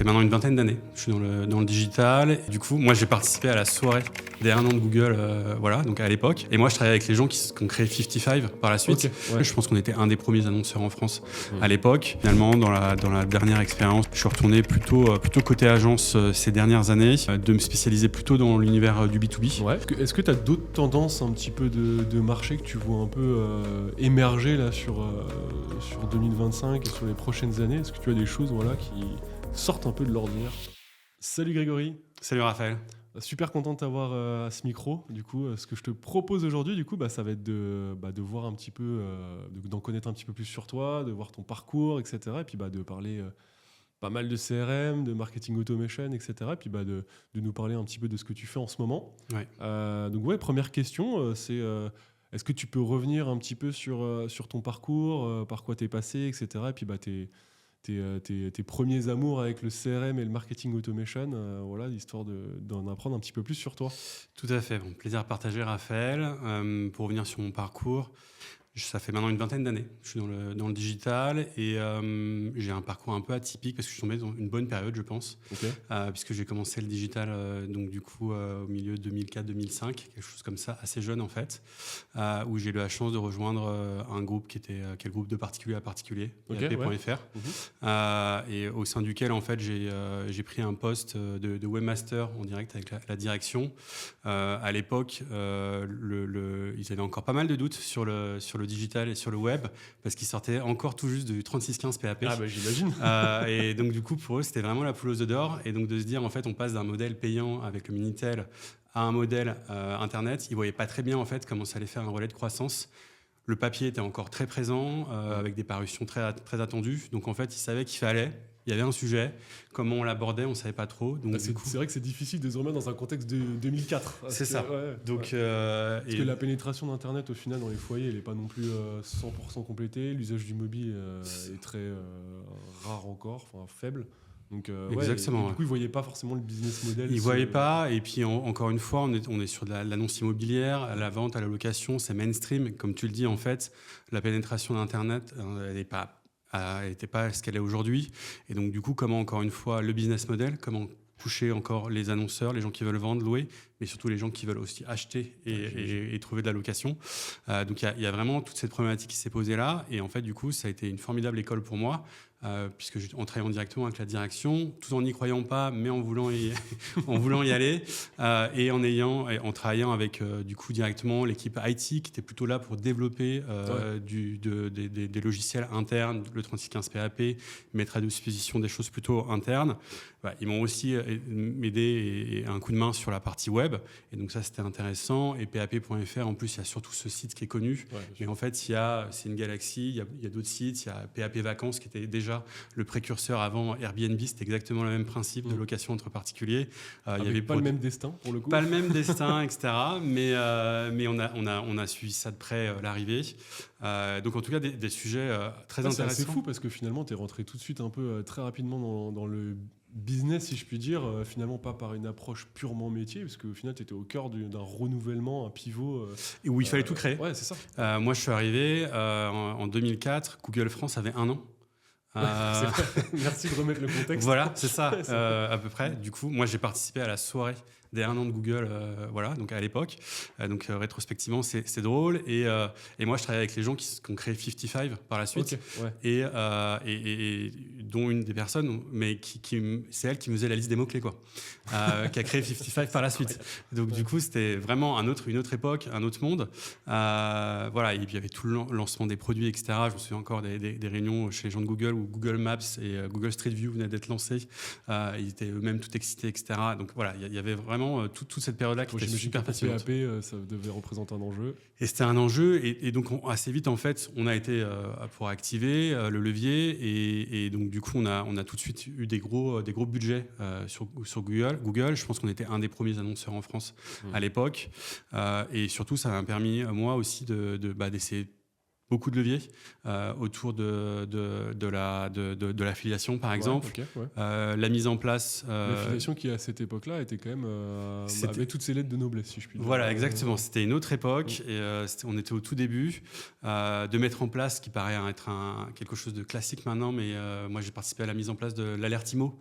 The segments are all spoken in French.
fait maintenant une vingtaine d'années. Je suis dans le digital. Et du coup, moi, j'ai participé à la soirée des 1 an de Google, donc à l'époque. Et moi, je travaillais avec les gens qui ont créé 55 par la suite. Ok, ouais. Je pense qu'on était un des premiers annonceurs en France à l'époque. Finalement, dans la dernière expérience, je suis retourné plutôt côté agence ces dernières années, de me spécialiser plutôt dans l'univers du B2B. Ouais. Est-ce que tu as d'autres tendances un petit peu de marché que tu vois un peu émerger là sur 2025 et sur les prochaines années? Est-ce que tu as des choses qui sortent un peu de l'ordinaire? Salut Grégory. Salut Raphaël. Super content de t'avoir à ce micro. Du coup, ce que je te propose aujourd'hui, ça va être de voir un petit peu, d'en connaître un petit peu plus sur toi, de voir ton parcours, etc. Et puis de parler pas mal de CRM, de marketing automation, etc. Et puis de nous parler un petit peu de ce que tu fais en ce moment. Ouais. Première question, c'est est-ce que tu peux revenir un petit peu sur ton parcours, par quoi tu es passé, etc. Et puis tes premiers amours avec le CRM et le marketing automation, histoire d'en apprendre un petit peu plus sur toi. Tout à fait. Bon, plaisir à partager, Raphaël. Pour revenir sur mon parcours, ça fait maintenant une vingtaine d'années. Je suis dans le digital et j'ai un parcours un peu atypique parce que je suis tombé dans une bonne période, je pense, Okay. puisque j'ai commencé le digital au milieu de 2004-2005, quelque chose comme ça, assez jeune en fait, où j'ai eu la chance de rejoindre un groupe qui est le groupe de particulier à particulier, PAP.fr, et au sein duquel en fait j'ai pris un poste de webmaster en direct avec la direction. À l'époque, ils avaient encore pas mal de doutes sur le digital et sur le web parce qu'ils sortaient encore tout juste du 3615 PAP. Ah bah j'imagine. Et donc du coup pour eux c'était vraiment la poule aux œufs d'or, et donc de se dire en fait on passe d'un modèle payant avec le Minitel à un modèle internet. Ils voyaient pas très bien en fait comment ça allait faire un relais de croissance. Le papier était encore très présent, avec des parutions très, très attendues. Donc en fait, ils savaient il y avait un sujet. Comment on l'abordait, on ne savait pas trop. Donc, c'est vrai que c'est difficile de se remettre dans un contexte de 2004. C'est ça. Parce que la pénétration d'Internet, au final, dans les foyers, elle n'est pas non plus 100% complétée. L'usage du mobile est très rare encore, faible. Donc, exactement. Du coup, ils ne voyaient pas forcément le business model. Ils ne voyaient pas. Et puis, encore une fois, on est sur de l'annonce immobilière, la vente, à la location, c'est mainstream. Comme tu le dis, en fait, la pénétration d'Internet, elle n'était pas ce qu'elle est aujourd'hui. Et donc, du coup, comment, encore une fois, le business model, comment toucher encore les annonceurs, les gens qui veulent vendre, louer, mais surtout les gens qui veulent aussi acheter et trouver de la location. Donc, il y a vraiment toute cette problématique qui s'est posée là. Et en fait, du coup, ça a été une formidable école pour moi, puisque en travaillant directement avec la direction, tout en n'y croyant pas, mais en voulant y aller, et en travaillant avec du coup directement l'équipe IT qui était plutôt là pour développer des logiciels internes, le 3615 PAP, mettre à disposition des choses plutôt internes. Ils m'ont aussi aidé et un coup de main sur la partie web, et donc ça c'était intéressant. Et PAP.fr, en plus il y a surtout ce site qui est connu, mais en fait c'est une galaxie, il y a d'autres sites, il y a PAP Vacances qui était déjà le précurseur avant Airbnb, c'était exactement le même principe de location entre particuliers. Il n'y avait pas le même destin pour le coup. Pas le même destin, etc. Mais on a suivi ça de près, l'arrivée. Donc en tout cas des sujets très intéressants. C'est fou parce que finalement tu es rentré tout de suite un peu très rapidement dans le business, si je puis dire, finalement pas par une approche purement métier, parce qu'au final tu étais au cœur d'un renouvellement, un pivot. Et où il fallait tout créer. Ouais, c'est ça. Moi je suis arrivé en 2004, Google France avait 1 an. Merci de remettre le contexte. Voilà, c'est ça, à peu près. Du coup, moi, j'ai participé à la soirée des 1 an de Google, donc à l'époque. Rétrospectivement, c'est drôle. Et moi, je travaillais avec les gens qui ont créé 55 par la suite. Et dont une des personnes, mais c'est elle qui me faisait la liste des mots-clés, quoi. Qui a créé 55 par la suite. Donc, du coup, c'était vraiment une autre époque, un autre monde. Et puis, il y avait tout le lancement des produits, etc. Je me souviens encore des réunions chez les gens de Google où Google Maps et Google Street View venaient d'être lancés. Ils étaient eux-mêmes tout excités, etc. Donc, voilà, il y avait vraiment toute cette période-là qui était super passionnante. PAP, ça devait représenter un enjeu. Et c'était un enjeu. Et donc, assez vite, en fait, on a été pour activer le levier. Et donc, du coup, on a tout de suite eu des gros budgets sur Google. Je pense qu'on était un des premiers annonceurs en France à l'époque. Et surtout, ça m'a permis, moi aussi, d'essayer beaucoup de leviers autour de l'affiliation, par exemple. Okay, ouais. La mise en place... L'affiliation qui, à cette époque-là, était quand même... avait toutes ses lettres de noblesse, si je puis dire. Voilà, exactement. C'était une autre époque et on était au tout début de mettre en place, ce qui paraît être quelque chose de classique maintenant, mais moi, j'ai participé à la mise en place de l'alerte IMO,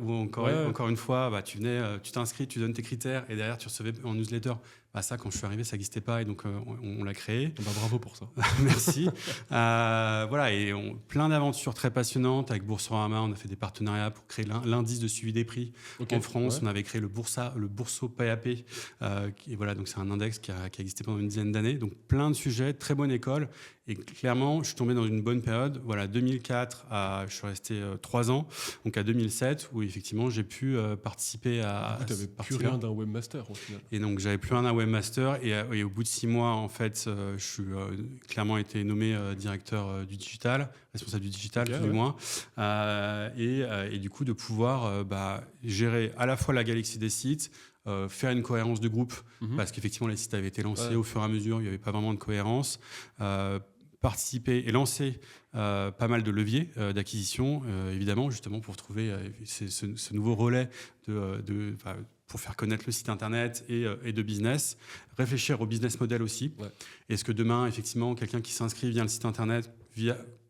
où encore une fois, tu venais, tu t'inscris, tu donnes tes critères et derrière, tu recevais en newsletter. Ça, quand je suis arrivé, ça n'existait pas et donc on l'a créé. Bravo pour ça. Merci. Voilà, et plein d'aventures très passionnantes avec Boursorama. On a fait des partenariats pour créer l'indice de suivi des prix en France. On avait créé le Bourso PAP. Et voilà, donc c'est un index qui a existé pendant une dizaine d'années. Donc plein de sujets, très bonne école. Et clairement, je suis tombé dans une bonne période. Voilà, 2004, je suis resté 3 ans. Donc à 2007, où effectivement, j'ai pu participer à. Tu n'avais plus rien d'un webmaster au final. Et donc, j'avais plus rien d'un webmaster. Et au bout de 6 mois, en fait, je suis clairement été nommé directeur du digital, responsable du digital, plus ou moins. Et du coup, de pouvoir gérer à la fois la galaxie des sites, faire une cohérence de groupe, parce qu'effectivement, les sites avaient été lancés au fur et à mesure, il n'y avait pas vraiment de cohérence. Participer et lancer pas mal de leviers d'acquisition, évidemment, justement pour trouver ce nouveau relais pour faire connaître le site internet et de business, réfléchir au business model aussi. Ouais. Est-ce que demain, effectivement, quelqu'un qui s'inscrit via le site internet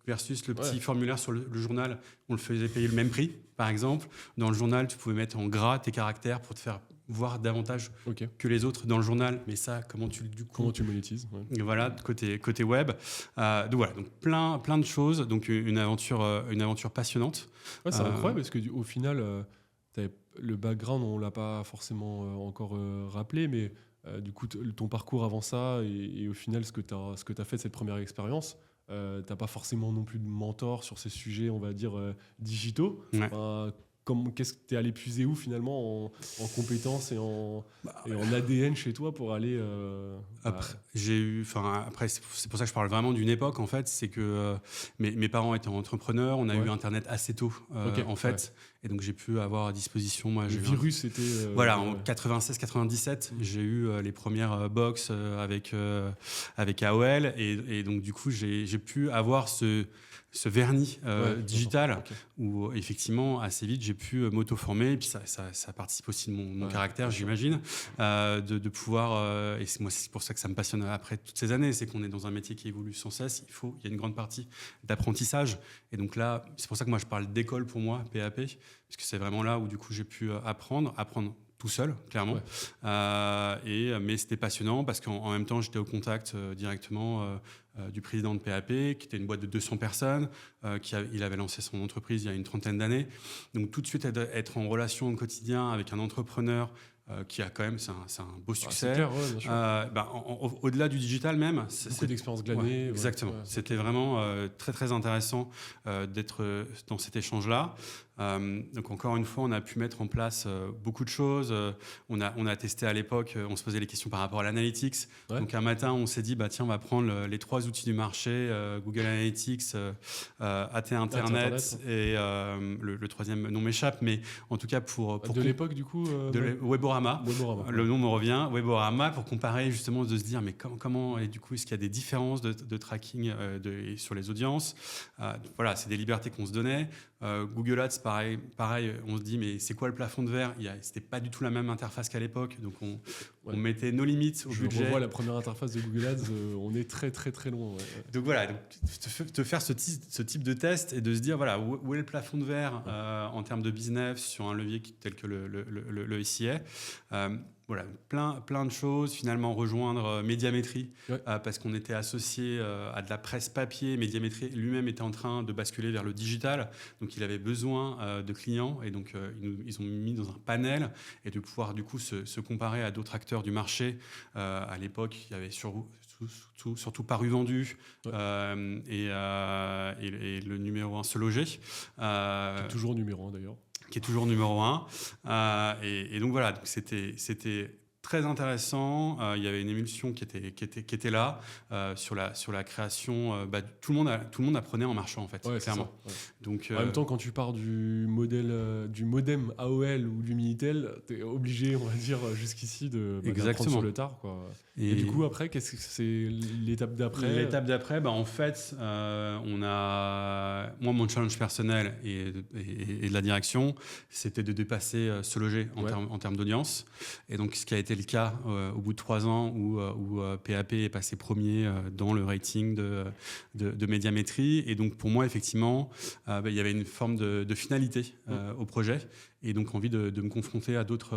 versus le petit formulaire sur le journal, on le faisait payer le même prix, par exemple. Dans le journal, tu pouvais mettre en gras tes caractères pour te faire voir davantage que les autres dans le journal, mais ça, comment tu monétises, voilà, côté web. Donc voilà, donc plein de choses, donc une aventure passionnante. Ouais, c'est incroyable parce que au final, le background, on l'a pas forcément encore rappelé, mais du coup, ton parcours avant ça et au final, ce que t'as fait de cette première expérience. T'as pas forcément non plus de mentor sur ces sujets, on va dire digitaux. Ouais. Qu'est-ce que tu es allé puiser où finalement en compétences et en ADN chez toi pour aller après, c'est pour ça que je parle vraiment d'une époque en fait, c'est que mes parents étaient entrepreneurs, on a eu internet assez tôt en fait, et donc j'ai pu avoir à disposition le virus était voilà, en 96-97 j'ai eu les premières box avec AOL et donc du coup j'ai pu avoir ce vernis digital où effectivement assez vite j'ai pu m'auto-former et puis ça participe aussi de mon caractère, j'imagine, de pouvoir et moi c'est pour ça que ça me passionne après toutes ces années, c'est qu'on est dans un métier qui évolue sans cesse, il y a une grande partie d'apprentissage et donc là c'est pour ça que moi je parle d'école pour moi, PAP, parce que c'est vraiment là où du coup j'ai pu apprendre tout seul, clairement. Mais c'était passionnant parce qu'en même temps, j'étais au contact directement du président de PAP, qui était une boîte de 200 personnes. Il avait lancé son entreprise il y a une 30aine d'années. Donc tout de suite, être en relation au quotidien avec un entrepreneur qui a quand même, c'est un beau succès. Clair, bien sûr. Au-delà du digital même. Beaucoup d'expériences glanées. Exactement. C'était vraiment très, très intéressant d'être dans cet échange-là. Donc encore une fois, on a pu mettre en place beaucoup de choses. On a testé à l'époque, on se posait les questions par rapport à l'analytics. Donc un matin, on s'est dit, tiens, on va prendre les 3 outils du marché, Google Analytics, AT Internet et le troisième nom m'échappe, mais en tout cas pour de l'époque du coup Weborama. Le nom me revient, Weborama, pour comparer justement, de se dire mais comment et du coup est-ce qu'il y a des différences de tracking sur les audiences. Voilà, c'est des libertés qu'on se donnait. Google Ads, pareil, on se dit mais c'est quoi le plafond de verre? C'était pas du tout la même interface qu'à l'époque, donc on mettait nos limites au budget. Je revois la première interface de Google Ads, on est très très très loin. Donc voilà, te faire ce type de test et de se dire voilà où est le plafond de verre en termes de business sur un levier tel que le SIA. Voilà, plein de choses. Finalement, rejoindre Médiamétrie parce qu'on était associé à de la presse papier. Médiamétrie lui-même était en train de basculer vers le digital. Donc, il avait besoin de clients et donc ils ont mis dans un panel et de pouvoir du coup se comparer à d'autres acteurs du marché. À l'époque, il y avait surtout Paru Vendu et le numéro 1 Se Loger. Toujours numéro 1 d'ailleurs. Qui est toujours numéro 1. Et donc voilà, c'était très intéressant. Il y avait une émulsion qui était là sur la création. Tout le monde apprenait en marchant en fait, clairement. Donc, en même temps, quand tu pars du modèle du modem AOL ou du Minitel, tu es obligé, on va dire, jusqu'ici d'apprendre sur le tard, quoi. Et du coup, après, qu'est-ce que c'est l'étape d'après? L'étape d'après, en fait, on a... Moi, mon challenge personnel et de la direction, c'était de dépasser Se Loger en termes d'audience. Et donc, ce qui a été le cas au bout de 3 ans où PAP est passé premier dans le rating de Médiamétrie. Et donc, pour moi, effectivement, il y avait une forme de finalité au projet. Et donc envie de me confronter à d'autres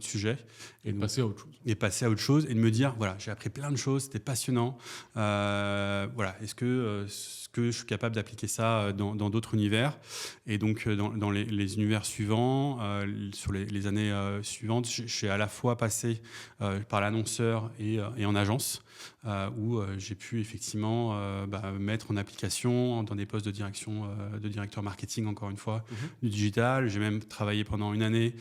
sujets. Et de passer à autre chose. Et passer à autre chose et de me dire, voilà, j'ai appris plein de choses, c'était passionnant. Voilà, est-ce que je suis capable d'appliquer ça dans d'autres univers? Et donc dans les univers suivants, sur les années suivantes, j'ai à la fois passé par l'annonceur et en agence, où j'ai pu effectivement mettre en application dans des postes de direction, de directeur marketing, encore une fois, du digital. J'ai même travaillé pendant une année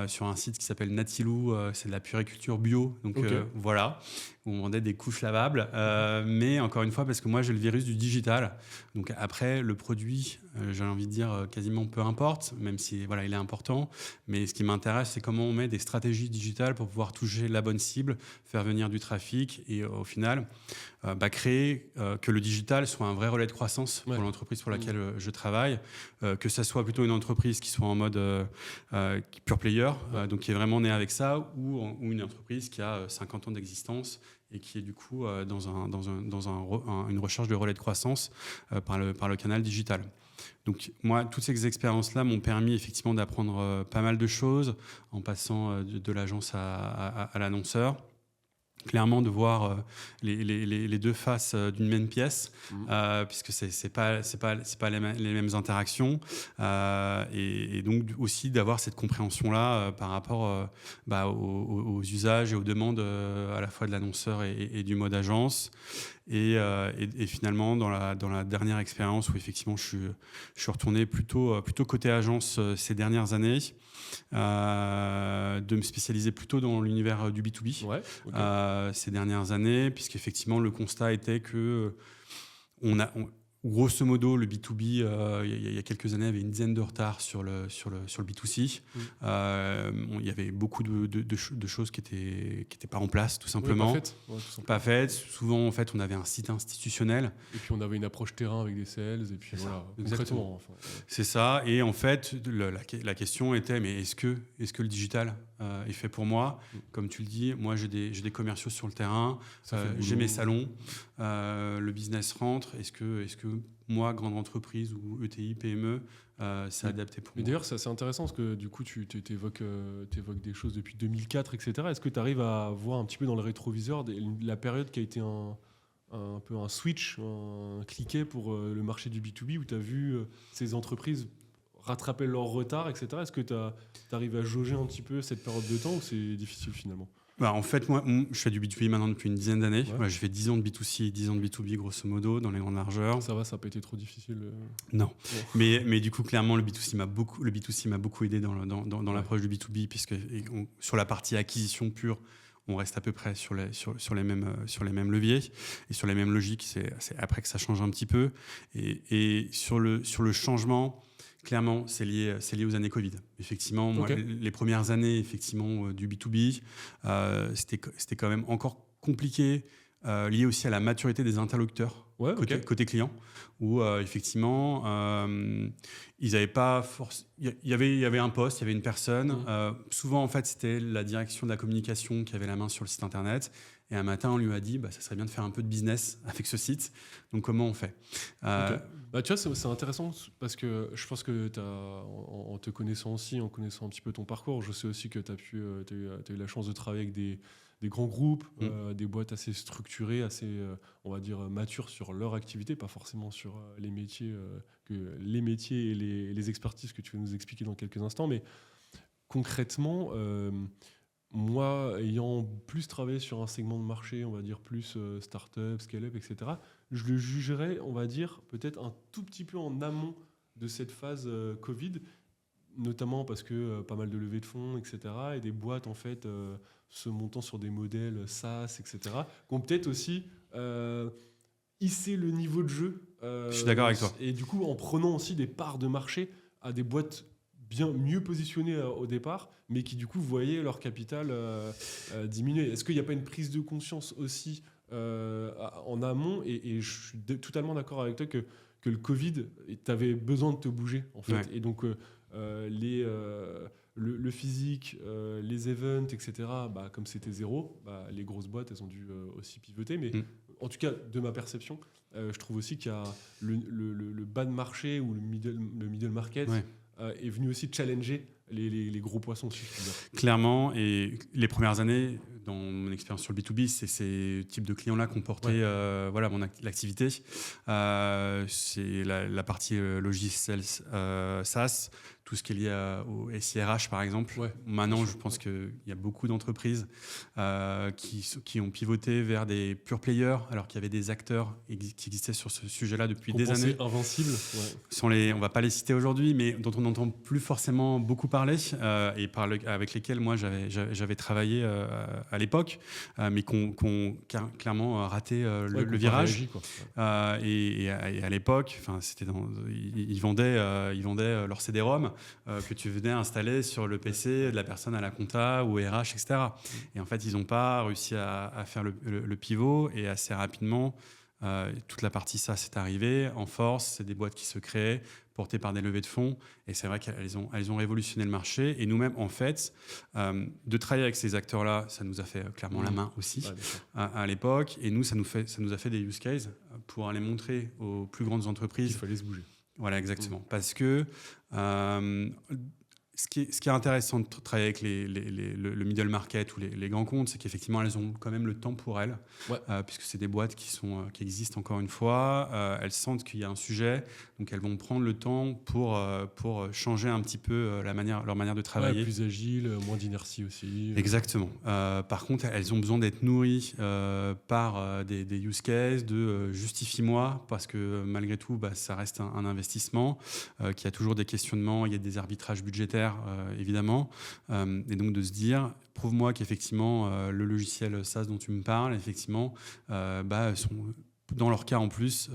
sur un site qui s'appelle Natilou, c'est de la puriculture bio, donc voilà, où on vendait des couches lavables, mais encore une fois, parce que moi j'ai le virus du digital, donc après le produit, j'ai envie de dire quasiment peu importe, même si voilà, il est important, mais ce qui m'intéresse, c'est comment on met des stratégies digitales pour pouvoir toucher la bonne cible, faire venir du trafic et au final créer que le digital soit un vrai relais de croissance pour l'entreprise pour laquelle je travaille, que ça soit plutôt une entreprise qui soit en mode pure player, donc qui est vraiment née avec ça, ou une entreprise qui a 50 ans d'existence et qui est du coup dans une recherche de relais de croissance par le canal digital. Donc moi, toutes ces expériences-là m'ont permis effectivement d'apprendre pas mal de choses en passant de l'agence à l'annonceur. Clairement de voir les deux faces d'une même pièce, puisque c'est pas les mêmes interactions, et donc aussi d'avoir cette compréhension là par rapport aux usages et aux demandes à la fois de l'annonceur et du mode agence. Et finalement dans la dernière expérience où effectivement je suis retourné plutôt côté agence ces dernières années, de me spécialiser plutôt dans l'univers du B2B ces dernières années, puisqu'effectivement le constat était que grosso modo, le B2B, il y a quelques années, avait une dizaine de retard sur le B2C. Il y avait beaucoup de choses qui étaient pas en place, tout simplement. Pas faites. Souvent, en fait, on avait un site institutionnel. Et puis, on avait une approche terrain avec des sales. Et puis, voilà, concrètement. Enfin, c'est ça. Et en fait, la question était, mais est-ce que le digital est fait pour moi? Comme tu le dis, moi, j'ai des commerciaux sur le terrain. J'ai mes salons. Le business rentre. Est-ce que moi, grande entreprise ou ETI, PME, c'est adapté pour moi? D'ailleurs, c'est intéressant parce que du coup, tu évoques des choses depuis 2004, etc. Est-ce que tu arrives à voir un petit peu dans le rétroviseur la période qui a été un peu un switch, un cliquet pour le marché du B2B, où tu as vu ces entreprises rattraper leur retard, etc. Est-ce que tu arrives à jauger un petit peu cette période de temps ou c'est difficile finalement? En fait, moi, je fais du B2B maintenant depuis une dizaine d'années. Ouais. J'ai fait 10 ans de B2C, 10 ans de B2B, grosso modo, dans les grandes largeurs. Ça va, ça n'a pas été trop difficile Non. Mais du coup, clairement, le B2C m'a beaucoup aidé dans l'approche du B2B, puisque sur la partie acquisition pure, on reste à peu près sur les mêmes leviers et sur les mêmes logiques. C'est après que ça change un petit peu. Et sur le changement... Clairement, c'est lié aux années Covid. Effectivement, moi, les premières années effectivement, du B2B, c'était quand même encore compliqué, lié aussi à la maturité des interlocuteurs côté client, où effectivement, ils n'avaient pas il y avait un poste, il y avait une personne. Souvent, en fait, c'était la direction de la communication qui avait la main sur le site internet. Et un matin, on lui a dit, ça serait bien de faire un peu de business avec ce site. Donc, comment on fait? Tu vois, c'est intéressant parce que je pense que en te connaissant aussi, en connaissant un petit peu ton parcours, je sais aussi que tu as eu la chance de travailler avec des grands groupes, des boîtes assez structurées, assez, on va dire, matures sur leur activité, pas forcément sur les métiers et les expertises que tu vas nous expliquer dans quelques instants. Mais concrètement... moi, ayant plus travaillé sur un segment de marché, on va dire plus start-up, scale-up, etc., je le jugerais, on va dire, peut-être un tout petit peu en amont de cette phase Covid, notamment parce que pas mal de levées de fonds, etc., et des boîtes, en fait, se montant sur des modèles SaaS, etc., qui ont peut-être aussi hissé le niveau de jeu. Je suis d'accord avec toi. Et du coup, en prenant aussi des parts de marché à des boîtes bien mieux positionnés au départ, mais qui du coup voyaient leur capital diminuer. Est-ce qu'il n'y a pas une prise de conscience aussi en amont, et je suis totalement d'accord avec toi que le Covid, tu avais besoin de te bouger en fait. Ouais. Et donc le physique, les events, etc., bah, comme c'était zéro, bah, les grosses boîtes, elles ont dû aussi pivoter. Mais en tout cas, de ma perception, je trouve aussi qu'il y a le bas de marché ou le middle market est venu aussi challenger les gros poissons, si je puis dire. Clairement, et les premières années, dans mon expérience sur le B2B, c'est ces types de clients-là qui ont porté l'activité. C'est la partie logiciel SaaS, tout ce qui est lié au SIRH par exemple. Ouais, maintenant, je pense qu'il y a beaucoup d'entreprises qui ont pivoté vers des pure players, alors qu'il y avait des acteurs qui existaient sur ce sujet-là depuis des années. Invincibles. On ne va pas les citer aujourd'hui, mais dont on n'entend plus forcément beaucoup parler et avec lesquels moi j'avais travaillé à l'époque, mais qui ont clairement raté le virage. Réagi, quoi. Et à l'époque, ils vendaient leur CD-ROM que tu venais installer sur le PC de la personne à la compta ou RH, etc. Et en fait, ils n'ont pas réussi à faire le pivot, et assez rapidement, toute la partie SaaS est arrivée en force. C'est des boîtes qui se créent, portées par des levées de fonds, et c'est vrai qu'elles ont révolutionné le marché. Et nous-mêmes, en fait, de travailler avec ces acteurs-là, ça nous a fait clairement la main aussi à l'époque. Et nous, ça nous a fait des use cases pour aller montrer aux plus grandes entreprises qu'il fallait se bouger. Voilà, exactement. Parce que ce qui est intéressant de travailler avec le middle market ou les grands comptes, c'est qu'effectivement, elles ont quand même le temps pour elles, puisque c'est des boîtes qui existent encore une fois. Elles sentent qu'il y a un sujet, donc elles vont prendre le temps pour changer un petit peu leur manière de travailler. Plus agile, moins d'inertie aussi. Exactement. Par contre, elles ont besoin d'être nourries par des use cases, de justifie-moi, parce que malgré tout, ça reste un investissement, qu'il y a toujours des questionnements, il y a des arbitrages budgétaires, évidemment. Et donc de se dire, prouve-moi qu'effectivement, le logiciel SaaS dont tu me parles, effectivement, sont, dans leur cas en plus,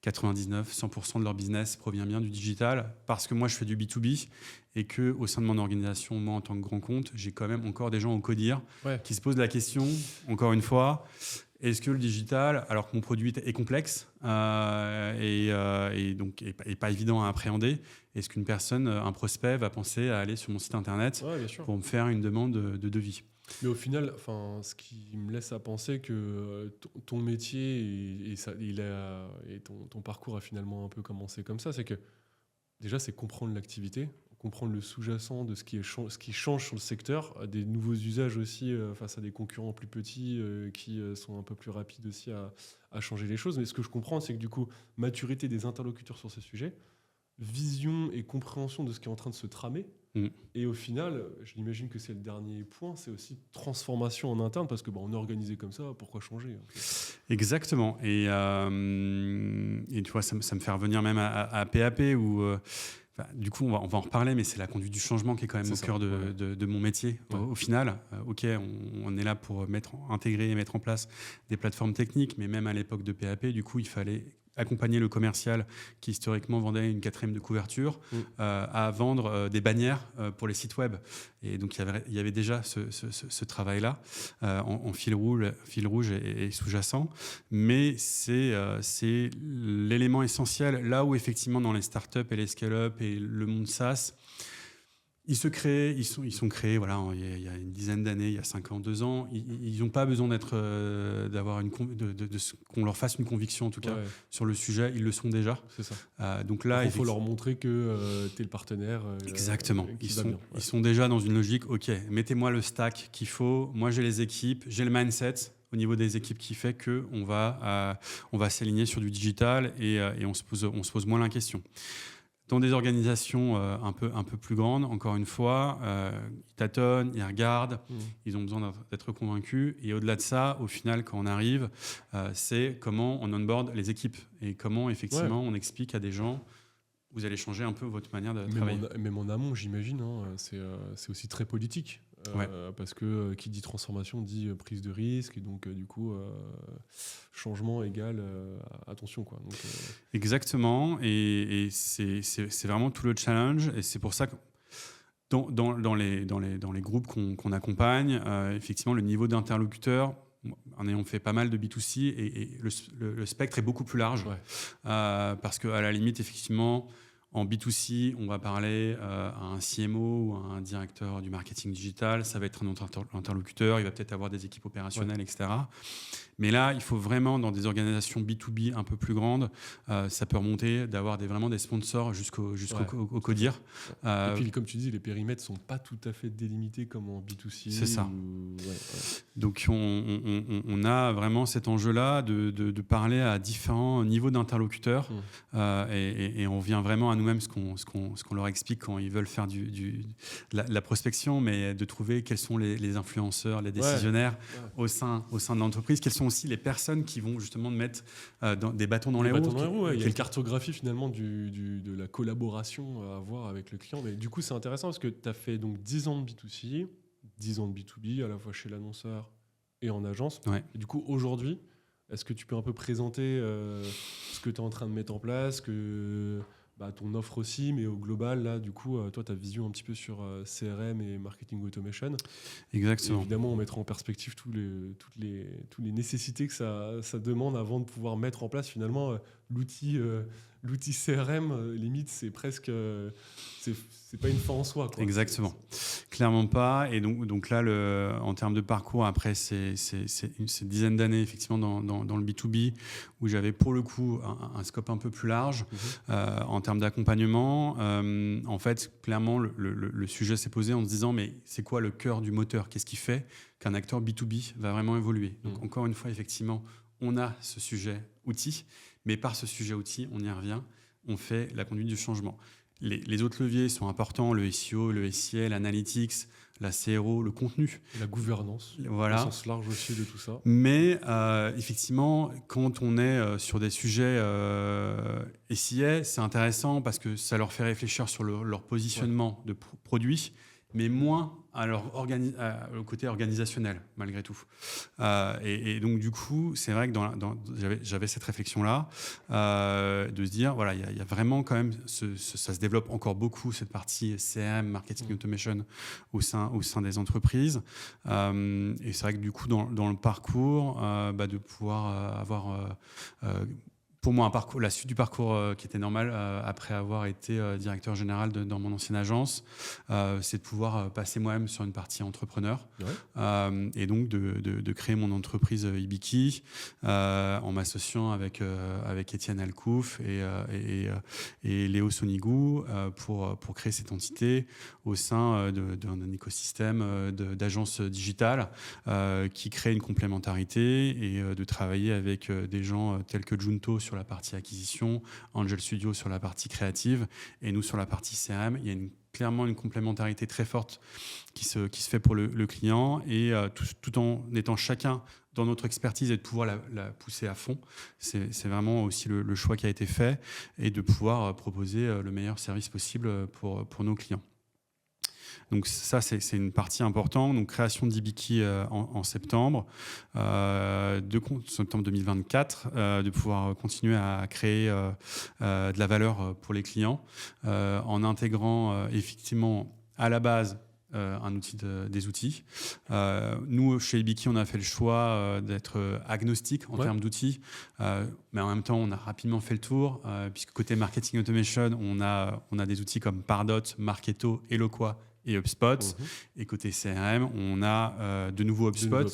99-100% de leur business provient bien du digital, parce que moi je fais du B2B, et qu'au sein de mon organisation, moi en tant que grand compte, j'ai quand même encore des gens au CODIR qui se posent la question, encore une fois, est-ce que le digital, alors que mon produit est complexe et donc est pas évident à appréhender, est-ce qu'une personne, un prospect, va penser à aller sur mon site internet pour me faire une demande de devis? Mais au final, ce qui me laisse à penser que ton métier et ton parcours a finalement un peu commencé comme ça, c'est que déjà, c'est comprendre l'activité, comprendre le sous-jacent de ce qui change sur le secteur, des nouveaux usages aussi face à des concurrents plus petits qui sont un peu plus rapides aussi à changer les choses. Mais ce que je comprends, c'est que du coup, maturité des interlocuteurs sur ce sujet, vision et compréhension de ce qui est en train de se tramer. Et au final, je l'imagine que c'est le dernier point, c'est aussi transformation en interne, parce que on est organisé comme ça, pourquoi changer en fait. Exactement. Et tu vois, ça me fait revenir même à PAP, où du coup, on va en reparler, mais c'est la conduite du changement qui est quand même au cœur de mon métier. Au final, on est là pour intégrer et mettre en place des plateformes techniques, mais même à l'époque de PAP, du coup, il fallait accompagner le commercial qui historiquement vendait une 4e de couverture à vendre des bannières pour les sites web. Et donc il y avait déjà ce travail-là en fil rouge et sous-jacent. Mais c'est l'élément essentiel, là où effectivement dans les startups et les scale-up et le monde SaaS, ils sont créés il y a une dizaine d'années, il y a 5 ans, 2 ans. Ils n'ont pas besoin qu'on leur fasse une conviction, en tout cas, sur le sujet. Ils le sont déjà. C'est ça. Donc là, il faut leur montrer que tu es le partenaire. Exactement. Ils sont déjà dans une logique, OK, mettez-moi le stack qu'il faut. Moi, j'ai les équipes, j'ai le mindset au niveau des équipes qui fait qu'on va s'aligner sur du digital et on se pose moins la question. Dans des organisations un peu plus grandes, encore une fois, ils tâtonnent, ils regardent, ils ont besoin d'être convaincus. Et au-delà de ça, au final, quand on arrive, c'est comment on onboard les équipes et comment, effectivement, on explique à des gens, vous allez changer un peu votre manière de travailler. Même en amont, j'imagine, c'est aussi très politique. Parce que qui dit transformation dit prise de risque, et donc du coup changement égale attention, donc, Exactement, et c'est vraiment tout le challenge, et c'est pour ça que Dans les groupes qu'on accompagne, effectivement, le niveau d'interlocuteur, en ayant fait pas mal de B2C, et le spectre est beaucoup plus large. Ouais. Parce qu'à la limite, effectivement, en B2C, on va parler à un CMO ou à un directeur du marketing digital. Ça va être un autre interlocuteur. Il va peut-être avoir des équipes opérationnelles, etc. Mais là, il faut vraiment, dans des organisations B2B un peu plus grandes, ça peut remonter d'avoir vraiment des sponsors jusqu'au CODIR. Et puis, comme tu dis, les périmètres ne sont pas tout à fait délimités comme en B2C. C'est ça. Donc, on a vraiment cet enjeu-là de parler à différents niveaux d'interlocuteurs. Et on vient vraiment à nous-mêmes ce qu'on leur explique quand ils veulent faire de la prospection, mais de trouver quels sont les influenceurs, les décisionnaires au sein de l'entreprise, quels sont aussi les personnes qui vont justement mettre des bâtons dans les roues. Il y a une cartographie finalement de la collaboration à avoir avec le client. Mais du coup, c'est intéressant parce que tu as fait donc 10 ans de B2C, 10 ans de B2B, à la fois chez l'annonceur et en agence. Ouais. Et du coup, aujourd'hui, est-ce que tu peux un peu présenter ce que tu es en train de mettre en place, ton offre aussi, mais au global, là, du coup, toi, ta vision un petit peu sur CRM et marketing automation. Exactement. Et évidemment, on mettra en perspective toutes les nécessités que ça demande avant de pouvoir mettre en place finalement l'outil CRM. Limite, c'est presque, c'est pas une fin en soi, quoi. Exactement. Clairement pas. Et donc là, en termes de parcours, après c'est une dizaine d'années effectivement dans le B2B où j'avais pour le coup un scope un peu plus large en termes d'accompagnement. En fait, clairement, le sujet s'est posé en se disant mais c'est quoi le cœur du moteur ? Qu'est-ce qui fait qu'un acteur B2B va vraiment évoluer ? Donc encore une fois, effectivement, on a ce sujet outil, mais par ce sujet outil, on y revient, on fait la conduite du changement. Les autres leviers sont importants, le SEO, le SIA, l'analytics, la CRO, le contenu. Et la gouvernance, voilà. Au sens large aussi de tout ça. Mais effectivement, quand on est sur des sujets SIA, c'est intéressant parce que ça leur fait réfléchir sur leur positionnement de produits, mais moins au côté organisationnel, malgré tout. Et donc, du coup, c'est vrai que j'avais cette réflexion-là, de se dire, voilà, il y a vraiment quand même, ça se développe encore beaucoup, cette partie CRM, marketing automation, au sein des entreprises. Et c'est vrai que du coup, dans le parcours, de pouvoir avoir... pour moi, la suite du parcours qui était normal après avoir été directeur général dans mon ancienne agence, c'est de pouvoir passer moi-même sur une partie entrepreneur et donc de créer mon entreprise Ibiki en m'associant avec Étienne Alcouf et Léo Sonigou pour créer cette entité au sein d'un écosystème d'agences digitales qui crée une complémentarité et de travailler avec des gens tels que Junto sur la partie acquisition, Angel Studio sur la partie créative et nous sur la partie CRM. Il y a clairement une complémentarité très forte qui se fait pour le client et tout en étant chacun dans notre expertise et de pouvoir la pousser à fond. C'est vraiment aussi le choix qui a été fait et de pouvoir proposer le meilleur service possible pour nos clients. Donc ça, c'est une partie importante. Donc création d'Ibiki en septembre, septembre 2024, de pouvoir continuer à créer de la valeur pour les clients en intégrant effectivement à la base des outils. Nous, chez Ibiki, on a fait le choix d'être agnostique en termes d'outils, mais en même temps, on a rapidement fait le tour, puisque côté marketing automation, on a des outils comme Pardot, Marketo, Eloqua et HubSpot. Et côté CRM, on a de nouveau HubSpot,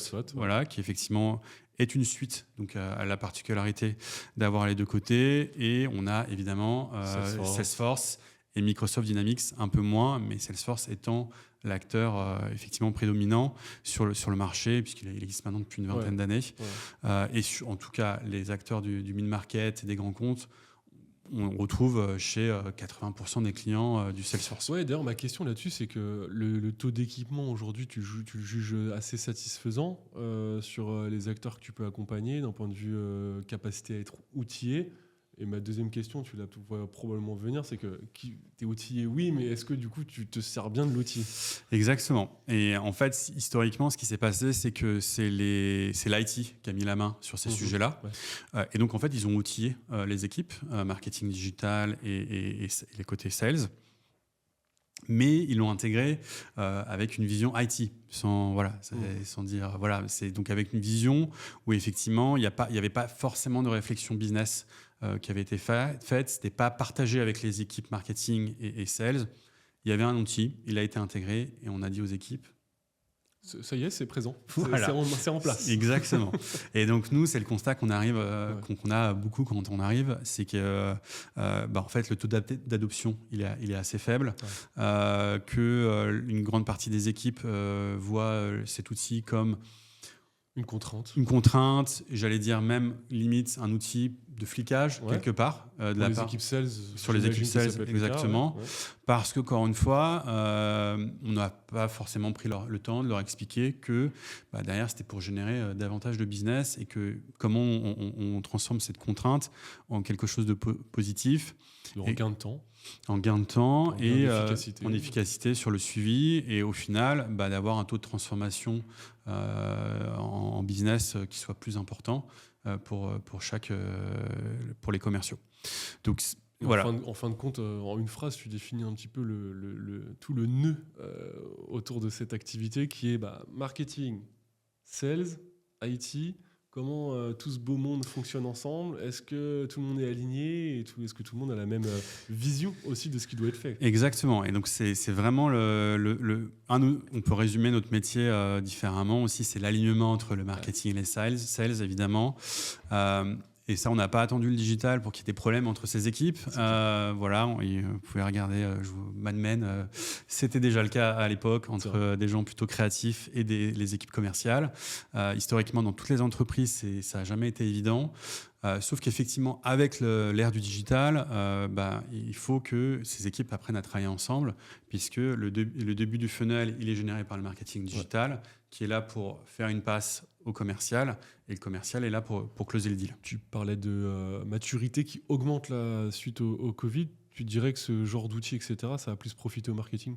qui effectivement est une suite, donc à la particularité d'avoir les deux côtés. Et on a évidemment Salesforce et Microsoft Dynamics, un peu moins, mais Salesforce étant l'acteur effectivement prédominant sur le marché, puisqu'il existe maintenant depuis une vingtaine d'années. Et en tout cas, les acteurs du mid-market et des grands comptes, on retrouve chez 80% des clients du Salesforce. Ouais, d'ailleurs, ma question là-dessus, c'est que le taux d'équipement aujourd'hui, tu le juges assez satisfaisant sur les acteurs que tu peux accompagner d'un point de vue capacité à être outillé. Et ma deuxième question, tu la vois probablement venir, c'est que tu es outillé, oui, mais est-ce que du coup, tu te sers bien de l'outil ? Exactement. Et en fait, historiquement, ce qui s'est passé, c'est que c'est l'IT qui a mis la main sur ces sujets-là. Et donc, en fait, ils ont outillé les équipes, marketing digital et les côtés sales. Mais ils l'ont intégré avec une vision IT, sans dire c'est donc avec une vision où effectivement il n'y avait pas forcément de réflexion business qui avait été faite, c'était pas partagé avec les équipes marketing et sales. Il y avait un outil, il a été intégré et on a dit aux équipes. Ça y est, c'est présent. Voilà. C'est en place. Exactement. Et donc nous, c'est le constat qu'on a beaucoup quand on arrive, c'est que en fait le taux d'adoption il est assez faible, que une grande partie des équipes voit cet outil comme une contrainte, j'allais dire même limite un outil de flicage quelque part les équipes sales, sur les équipes sales exactement, parce que encore une fois on n'a pas forcément pris le temps de leur expliquer que derrière c'était pour générer davantage de business et que comment on transforme cette contrainte en quelque chose de positif, en gain de temps, et en efficacité sur le suivi, et au final d'avoir un taux de transformation en business qui soit plus important pour les commerciaux. Donc voilà. En fin de compte, en une phrase, tu définis un petit peu tout le nœud autour de cette activité qui est marketing, sales, IT. Comment tout ce beau monde fonctionne ensemble? Est-ce que tout le monde est aligné et est-ce que tout le monde a la même vision aussi de ce qui doit être fait? Exactement. Et donc c'est vraiment on peut résumer notre métier différemment aussi. C'est l'alignement entre le marketing et les sales évidemment. Et ça, on n'a pas attendu le digital pour qu'il y ait des problèmes entre ces équipes. Vous pouvez regarder Mad Men. C'était déjà le cas à l'époque entre des gens plutôt créatifs et les équipes commerciales. Historiquement, dans toutes les entreprises, ça n'a jamais été évident. Sauf qu'effectivement, avec l'ère du digital, il faut que ces équipes apprennent à travailler ensemble, puisque le début du funnel, il est généré par le marketing digital, qui est là pour faire une passe au commercial, et le commercial est là pour closer le deal. Tu parlais de maturité qui augmente suite au Covid. Tu dirais que ce genre d'outils, etc., ça a plus profité au marketing?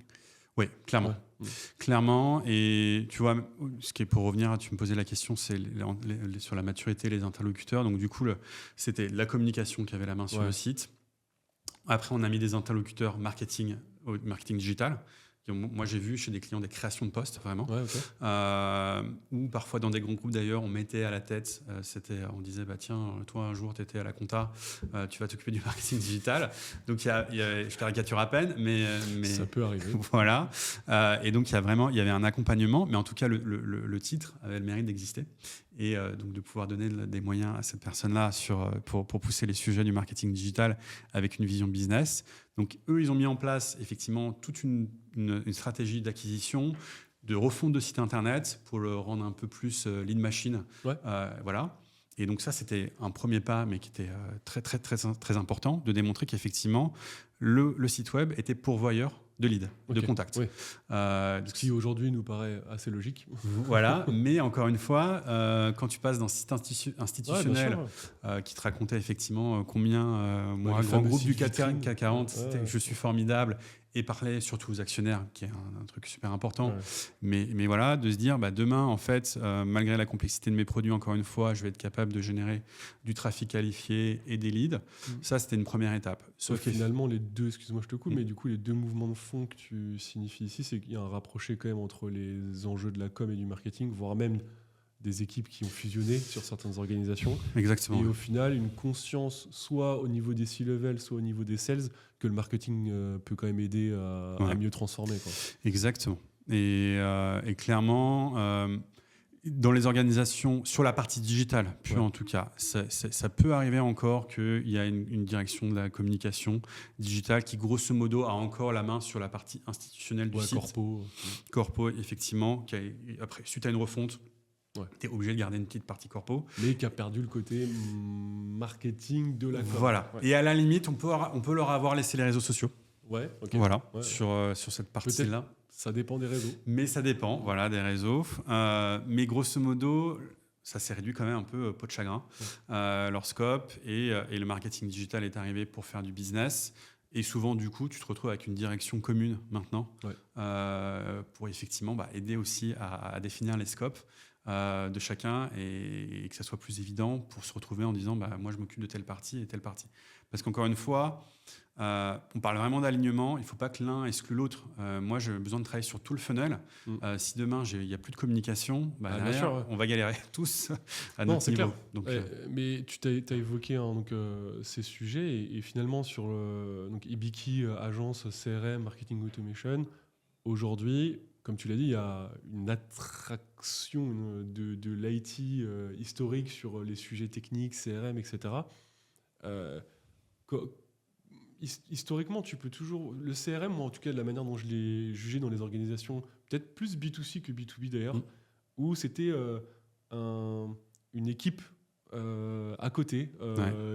Oui, clairement. Ouais. Clairement. Et tu vois, ce qui est, pour revenir, tu me posais la question, c'est sur la maturité, les interlocuteurs. Donc du coup, c'était la communication qui avait la main sur le site. Après, on a mis des interlocuteurs marketing digital. Moi, j'ai vu chez des clients des créations de postes, vraiment. Ou parfois, dans des grands groupes, d'ailleurs, on mettait à la tête, on disait, tiens, toi, un jour, tu étais à la compta, tu vas t'occuper du marketing digital. Donc, je caricature à peine, mais ça peut arriver. Voilà. Et donc, il y avait un accompagnement, mais en tout cas, le titre avait le mérite d'exister. Et donc, de pouvoir donner des moyens à cette personne-là pour pousser les sujets du marketing digital avec une vision business. Donc, eux, ils ont mis en place effectivement toute une stratégie d'acquisition, de refonte de site internet pour le rendre un peu plus lead machine. Voilà. Et donc ça, c'était un premier pas, mais qui était très, très, très, très important, de démontrer qu'effectivement, le site web était pourvoyeur de leads, de contacts. Oui. Ce qui aujourd'hui nous paraît assez logique. Voilà, mais encore une fois, quand tu passes dans ce site institutionnel qui te racontait effectivement combien, moi, un grand groupe du CAC 40, je suis formidable, et parler surtout aux actionnaires, qui est un truc super important. Mais voilà, de se dire, demain, en fait, malgré la complexité de mes produits, encore une fois, je vais être capable de générer du trafic qualifié et des leads. Ça, c'était une première étape. Sauf que finalement, les deux, excuse-moi, je te coupe, mais du coup, les deux mouvements de fond que tu signifies ici, c'est qu'il y a un rapproché quand même entre les enjeux de la com et du marketing, voire même des équipes qui ont fusionné sur certaines organisations. Exactement. Et au final, une conscience, soit au niveau des C-level, soit au niveau des sales, que le marketing peut quand même aider à mieux transformer, quoi. Exactement. Et clairement, dans les organisations, sur la partie digitale, en tout cas, ça peut arriver encore qu'il y a une direction de la communication digitale qui, grosso modo, a encore la main sur la partie institutionnelle du site. Corpo, effectivement. Après, suite à une refonte, tu es obligé de garder une petite partie corpo. Mais qui a perdu le côté marketing de la com. Voilà. Et à la limite, on peut leur avoir laissé les réseaux sociaux. Voilà, sur cette partie-là. Peut-être, ça dépend des réseaux. Mais ça dépend, des réseaux. Mais grosso modo, ça s'est réduit quand même un peu peau de chagrin. Leur scope et le marketing digital est arrivé pour faire du business. Et souvent, du coup, tu te retrouves avec une direction commune maintenant pour effectivement aider aussi à définir les scopes. de chacun et que ça soit plus évident pour se retrouver en disant moi je m'occupe de telle partie et telle partie. Parce qu'encore une fois, on parle vraiment d'alignement, il ne faut pas que l'un exclue l'autre. Moi j'ai besoin de travailler sur tout le funnel. Si demain il n'y a plus de communication, derrière, bien sûr, on va galérer tous à notre niveau. Clair. Donc, mais tu as évoqué ces sujets et finalement sur Hibiki, agence CRM, marketing automation, aujourd'hui, comme tu l'as dit, il y a une attraction de l'IT historique sur les sujets techniques, CRM, etc. Historiquement, tu peux toujours... Le CRM, moi en tout cas, de la manière dont je l'ai jugé dans les organisations, peut-être plus B2C que B2B d'ailleurs, où c'était une équipe à côté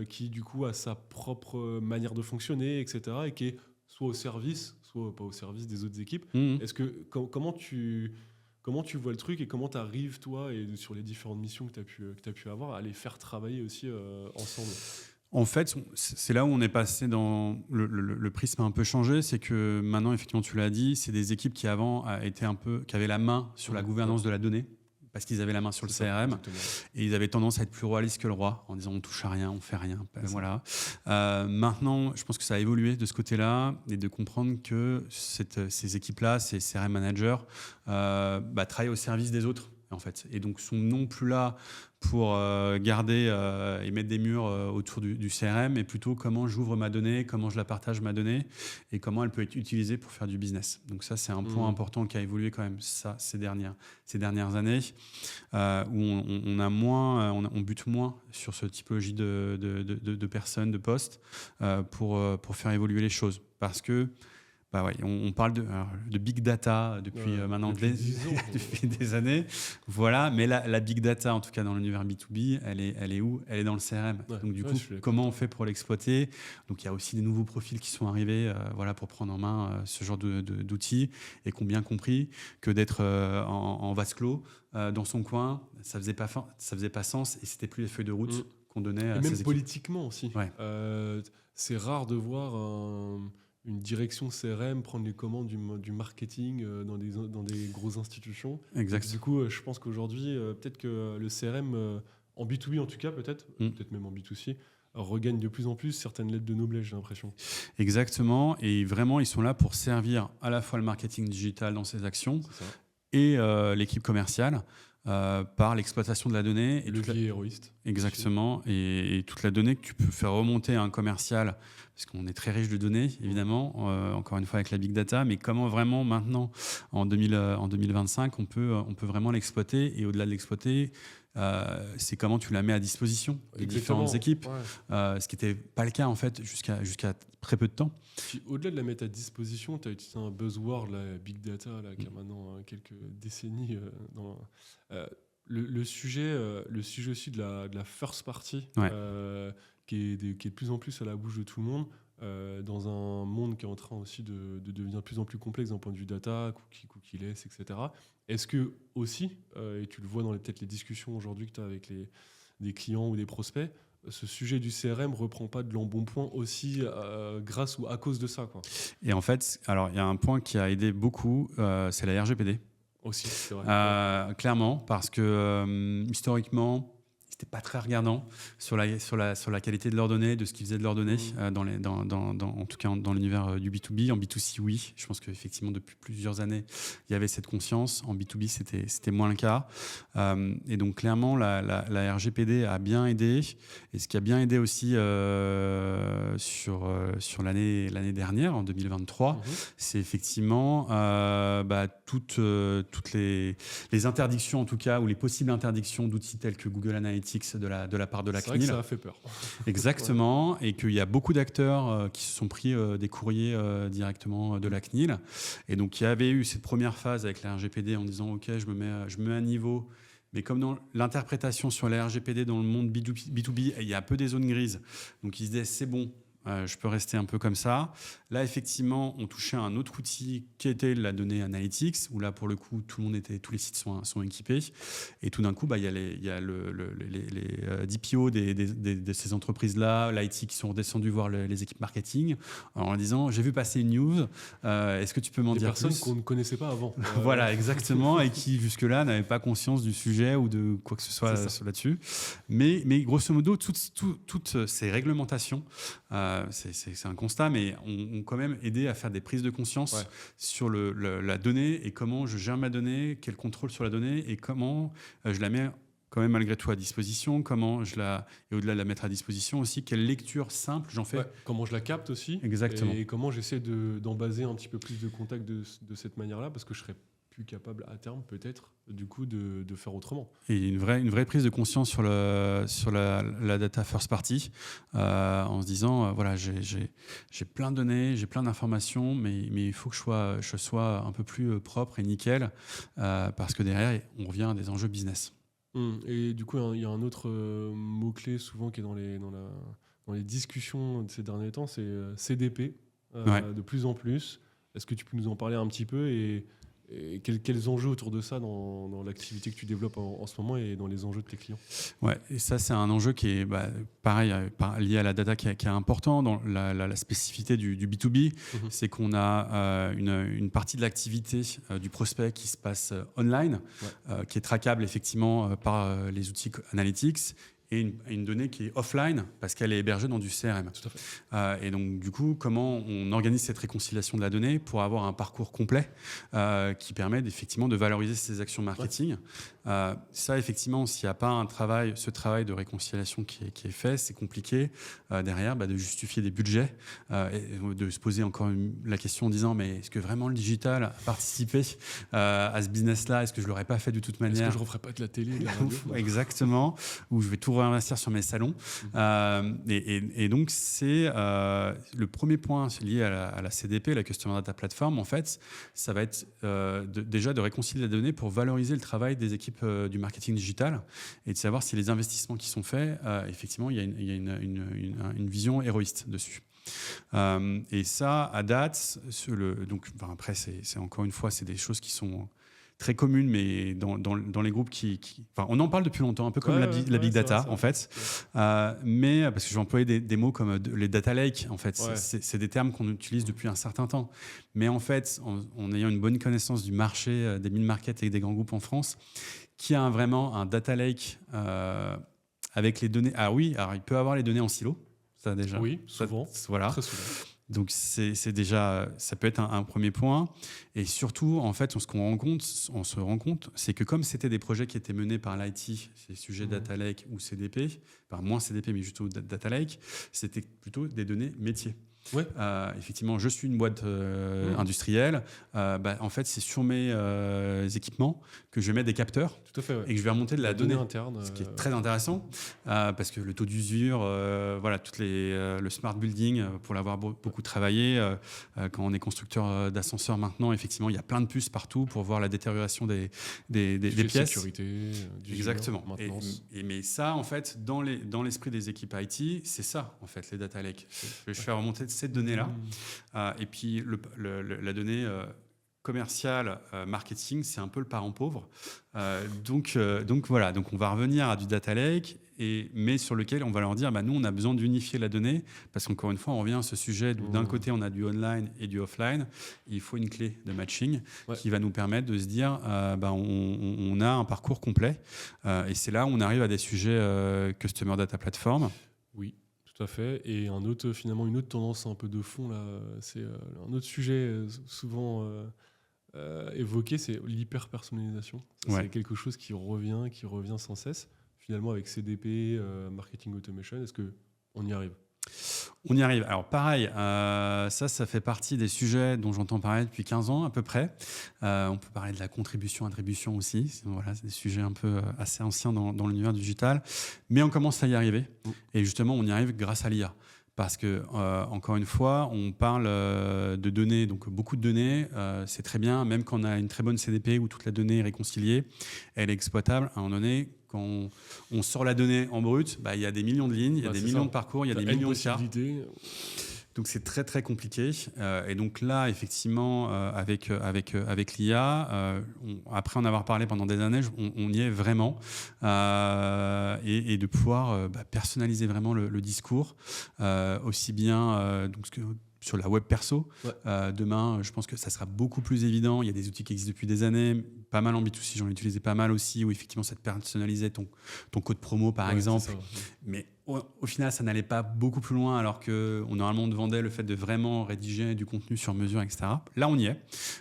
qui du coup a sa propre manière de fonctionner, etc. et qui est soit au service, soit pas au service des autres équipes. Est-ce que, comment tu vois le truc et comment tu arrives, toi, et sur les différentes missions que tu as pu avoir, à les faire travailler aussi ensemble? En fait, c'est là où on est passé dans le prisme a un peu changé, c'est que maintenant, effectivement, tu l'as dit, c'est des équipes qui avant qui avaient la main sur la gouvernance de la donnée, parce qu'ils avaient la main sur le CRM, et ils avaient tendance à être plus royalistes que le roi, en disant on touche à rien, on fait rien. Voilà. Maintenant, je pense que ça a évolué de ce côté-là, et de comprendre que ces équipes-là, ces CRM managers, travaillent au service des autres. En fait, et donc sont non plus là pour garder et mettre des murs autour du CRM, mais plutôt comment j'ouvre ma donnée, comment je la partage ma donnée et comment elle peut être utilisée pour faire du business. Donc ça, c'est un point important qui a évolué quand même ces dernières années, où on bute moins sur ce typologie de personnes, de postes, pour faire évoluer les choses. Parce que on parle de big data depuis maintenant depuis des années. Voilà, mais la big data, en tout cas dans l'univers B2B, elle est où? Elle est dans le CRM. Donc du coup, comment on fait pour l'exploiter? Donc il y a aussi des nouveaux profils qui sont arrivés pour prendre en main ce genre d'outils et qui ont bien compris que d'être en vase clos dans son coin, ça faisait pas sens et c'était plus les feuilles de route qu'on donnait à ces équipes. Même politiquement aussi. C'est rare de voir une direction CRM prendre les commandes du marketing dans des grosses institutions. Exact. Du coup, je pense qu'aujourd'hui, peut-être que le CRM, en B2B en tout cas, peut-être même en B2C, regagne de plus en plus certaines lettres de noblesse, j'ai l'impression. Exactement. Et vraiment, ils sont là pour servir à la fois le marketing digital dans ses actions et l'équipe commerciale. Par l'exploitation de la donnée. Et levier héroïste. Exactement. Et toute la donnée que tu peux faire remonter à un commercial, parce qu'on est très riche de données, évidemment, encore une fois avec la big data, mais comment vraiment maintenant, en 2025, on peut vraiment l'exploiter. Et au-delà de l'exploiter, c'est comment tu la mets à disposition des différentes équipes, ce qui n'était pas le cas en fait jusqu'à très peu de temps. Puis, au-delà de la mettre à disposition, tu as utilisé un buzzword, la big data, qui a maintenant quelques décennies. Le sujet aussi de la first party, qui est de plus en plus à la bouche de tout le monde, dans un monde qui est en train aussi de devenir de plus en plus complexe d'un point de vue data, cookie-less, etc. Est-ce que aussi, et tu le vois dans peut-être les discussions aujourd'hui que tu as avec des clients ou des prospects, ce sujet du CRM reprend pas de l'embonpoint aussi grâce ou à cause de ça, quoi. Et en fait, alors il y a un point qui a aidé beaucoup, c'est la RGPD. Aussi, c'est vrai. Clairement, parce que historiquement, c'était pas très regardant sur la qualité de leurs données, de ce qu'ils faisaient de leurs données, en tout cas dans l'univers du B2B. En B2C, oui. Je pense qu'effectivement, depuis plusieurs années, il y avait cette conscience. En B2B, c'était moins le cas. Et donc, clairement, la RGPD a bien aidé. Et ce qui a bien aidé aussi sur l'année dernière, en 2023, c'est effectivement toutes les interdictions, en tout cas, ou les possibles interdictions d'outils tels que Google Analytics de la part de la CNIL. C'est vrai que ça a fait peur. Exactement, et qu'il y a beaucoup d'acteurs qui se sont pris des courriers directement de la CNIL. Et donc, il y avait eu cette première phase avec la RGPD en disant « Ok, je me mets à niveau ». Mais comme dans l'interprétation sur la RGPD dans le monde B2B, il y a un peu des zones grises. Donc, ils se disaient « C'est bon ». je peux rester un peu comme ça. Là, effectivement, on touchait à un autre outil qui était la donnée analytics, où là, pour le coup, tous les sites sont équipés. Et tout d'un coup, il y a les DPO de ces entreprises-là, l'IT qui sont redescendus voir les équipes marketing en disant, j'ai vu passer une news, est-ce que tu peux m'en dire plus ? Des personnes qu'on ne connaissait pas avant. Voilà, exactement, et qui jusque-là n'avaient pas conscience du sujet ou de quoi que ce soit là-dessus. Mais grosso modo, toutes ces réglementations, c'est un constat, mais ont quand même aidé à faire des prises de conscience sur la donnée et comment je gère ma donnée, quel contrôle sur la donnée et comment je la mets quand même malgré tout à disposition, comment et au-delà de la mettre à disposition aussi, quelle lecture simple j'en fais. Comment je la capte aussi. Exactement. Et comment j'essaie d'en baser un petit peu plus de contact de cette manière-là, parce que je serais plus capable à terme peut-être du coup de faire autrement. Et une vraie prise de conscience sur la data first party, en se disant voilà, j'ai plein de données, j'ai plein d'informations, mais il faut que je sois un peu plus propre et nickel, parce que derrière on revient à des enjeux business. Et du coup il y a un autre mot-clé souvent qui est dans les discussions de ces derniers temps, c'est CDP, de plus en plus. Est-ce que tu peux nous en parler un petit peu et quels enjeux autour de ça dans l'activité que tu développes en ce moment et dans les enjeux de tes clients ? Ouais, et ça, c'est un enjeu qui est pareil, lié à la data qui est important dans la spécificité du B2B. C'est qu'on a une partie de l'activité du prospect qui se passe online, qui est traquable effectivement par les outils analytics, et une donnée qui est offline parce qu'elle est hébergée dans du CRM. Tout à fait. Et donc, du coup, comment on organise cette réconciliation de la donnée pour avoir un parcours complet qui permet effectivement de valoriser ces actions marketing. Ça, effectivement, s'il n'y a pas ce travail de réconciliation qui est fait, c'est compliqué derrière de justifier des budgets et de se poser encore la question en disant mais est-ce que vraiment le digital a participé à ce business-là ? Est-ce que je ne l'aurais pas fait de toute manière ? Est-ce que je ne referais pas de la télé, de la radio ? Exactement, où je vais tout réinvestir sur mes salons. Et donc, c'est le premier point lié à la CDP, la Customer Data Platform, en fait, ça va être déjà de réconcilier la donnée pour valoriser le travail des équipes du marketing digital et de savoir si les investissements qui sont faits, effectivement, il y a une vision héroïste dessus. Et ça, à date, après, c'est encore une fois, c'est des choses qui sont très commune, mais dans les groupes on en parle depuis longtemps, un peu comme la big data, en fait. Mais parce que je vais employer des mots comme les data lake, en fait. C'est des termes qu'on utilise depuis un certain temps. Mais en fait, en ayant une bonne connaissance du marché, des mid-market et des grands groupes en France, qui a vraiment un data lake avec les données. Ah oui, alors il peut avoir les données en silo, ça déjà. Oui, souvent. Voilà. Très souvent. Donc c'est déjà, ça peut être un premier point. Et surtout, en fait, on se rend compte, c'est que comme c'était des projets qui étaient menés par l'IT, ces sujets data lake ou CDP, moins CDP mais plutôt data lake, c'était plutôt des données métiers. Ouais. Effectivement, je suis une boîte industrielle. En fait, c'est sur mes équipements que je mets des capteurs. Tout à fait, et que je vais remonter de la donnée interne. Ce qui est très intéressant parce que le taux d'usure, le smart building, pour l'avoir beaucoup travaillé, quand on est constructeur d'ascenseurs maintenant, effectivement, il y a plein de puces partout pour voir la détérioration des pièces. Sécurité, exactement. Maintenance. Mais ça, en fait, dans l'esprit des équipes IT, c'est ça, en fait, les data lakes. Je fais remonter cette donnée-là. Et puis, la donnée commerciale, marketing, c'est un peu le parent pauvre. Donc voilà, donc on va revenir à du data lake, mais sur lequel on va leur dire, nous, on a besoin d'unifier la donnée, parce qu'encore une fois, on revient à ce sujet où d'un côté, on a du online et du offline. Il faut une clé de matching qui va nous permettre de se dire, on a un parcours complet. Et c'est là où on arrive à des sujets Customer Data Platform. Oui. Tout à fait. Et finalement, une autre tendance un peu de fond, là, c'est un autre sujet souvent évoqué, c'est l'hyper-personnalisation. C'est quelque chose qui revient sans cesse. Finalement, avec CDP, Marketing Automation, est-ce qu'on y arrive ? On y arrive. Alors pareil, ça fait partie des sujets dont j'entends parler depuis 15 ans à peu près. On peut parler de la contribution-attribution aussi. Voilà, c'est des sujets un peu assez anciens dans l'univers digital. Mais on commence à y arriver. Et justement, on y arrive grâce à l'IA. parce que, encore une fois, on parle de données, donc beaucoup de données, c'est très bien, même quand on a une très bonne CDP où toute la donnée est réconciliée, elle est exploitable. À un moment donné, quand on sort la donnée en brut, il y a des millions de lignes, il y a des millions de parcours, il y a des millions de cas. Donc c'est très très compliqué. Et donc là, effectivement, avec l'IA, après en avoir parlé pendant des années, on y est vraiment. Et de pouvoir personnaliser vraiment le discours, aussi bien sur la web perso. Demain, je pense que ça sera beaucoup plus évident. Il y a des outils qui existent depuis des années, pas mal en B2C, j'en ai utilisé pas mal aussi, où effectivement ça te personnalisait ton code promo par exemple. Mais au final, ça n'allait pas beaucoup plus loin, alors qu'on normalement on te vendait le fait de vraiment rédiger du contenu sur mesure, etc. Là, on y est.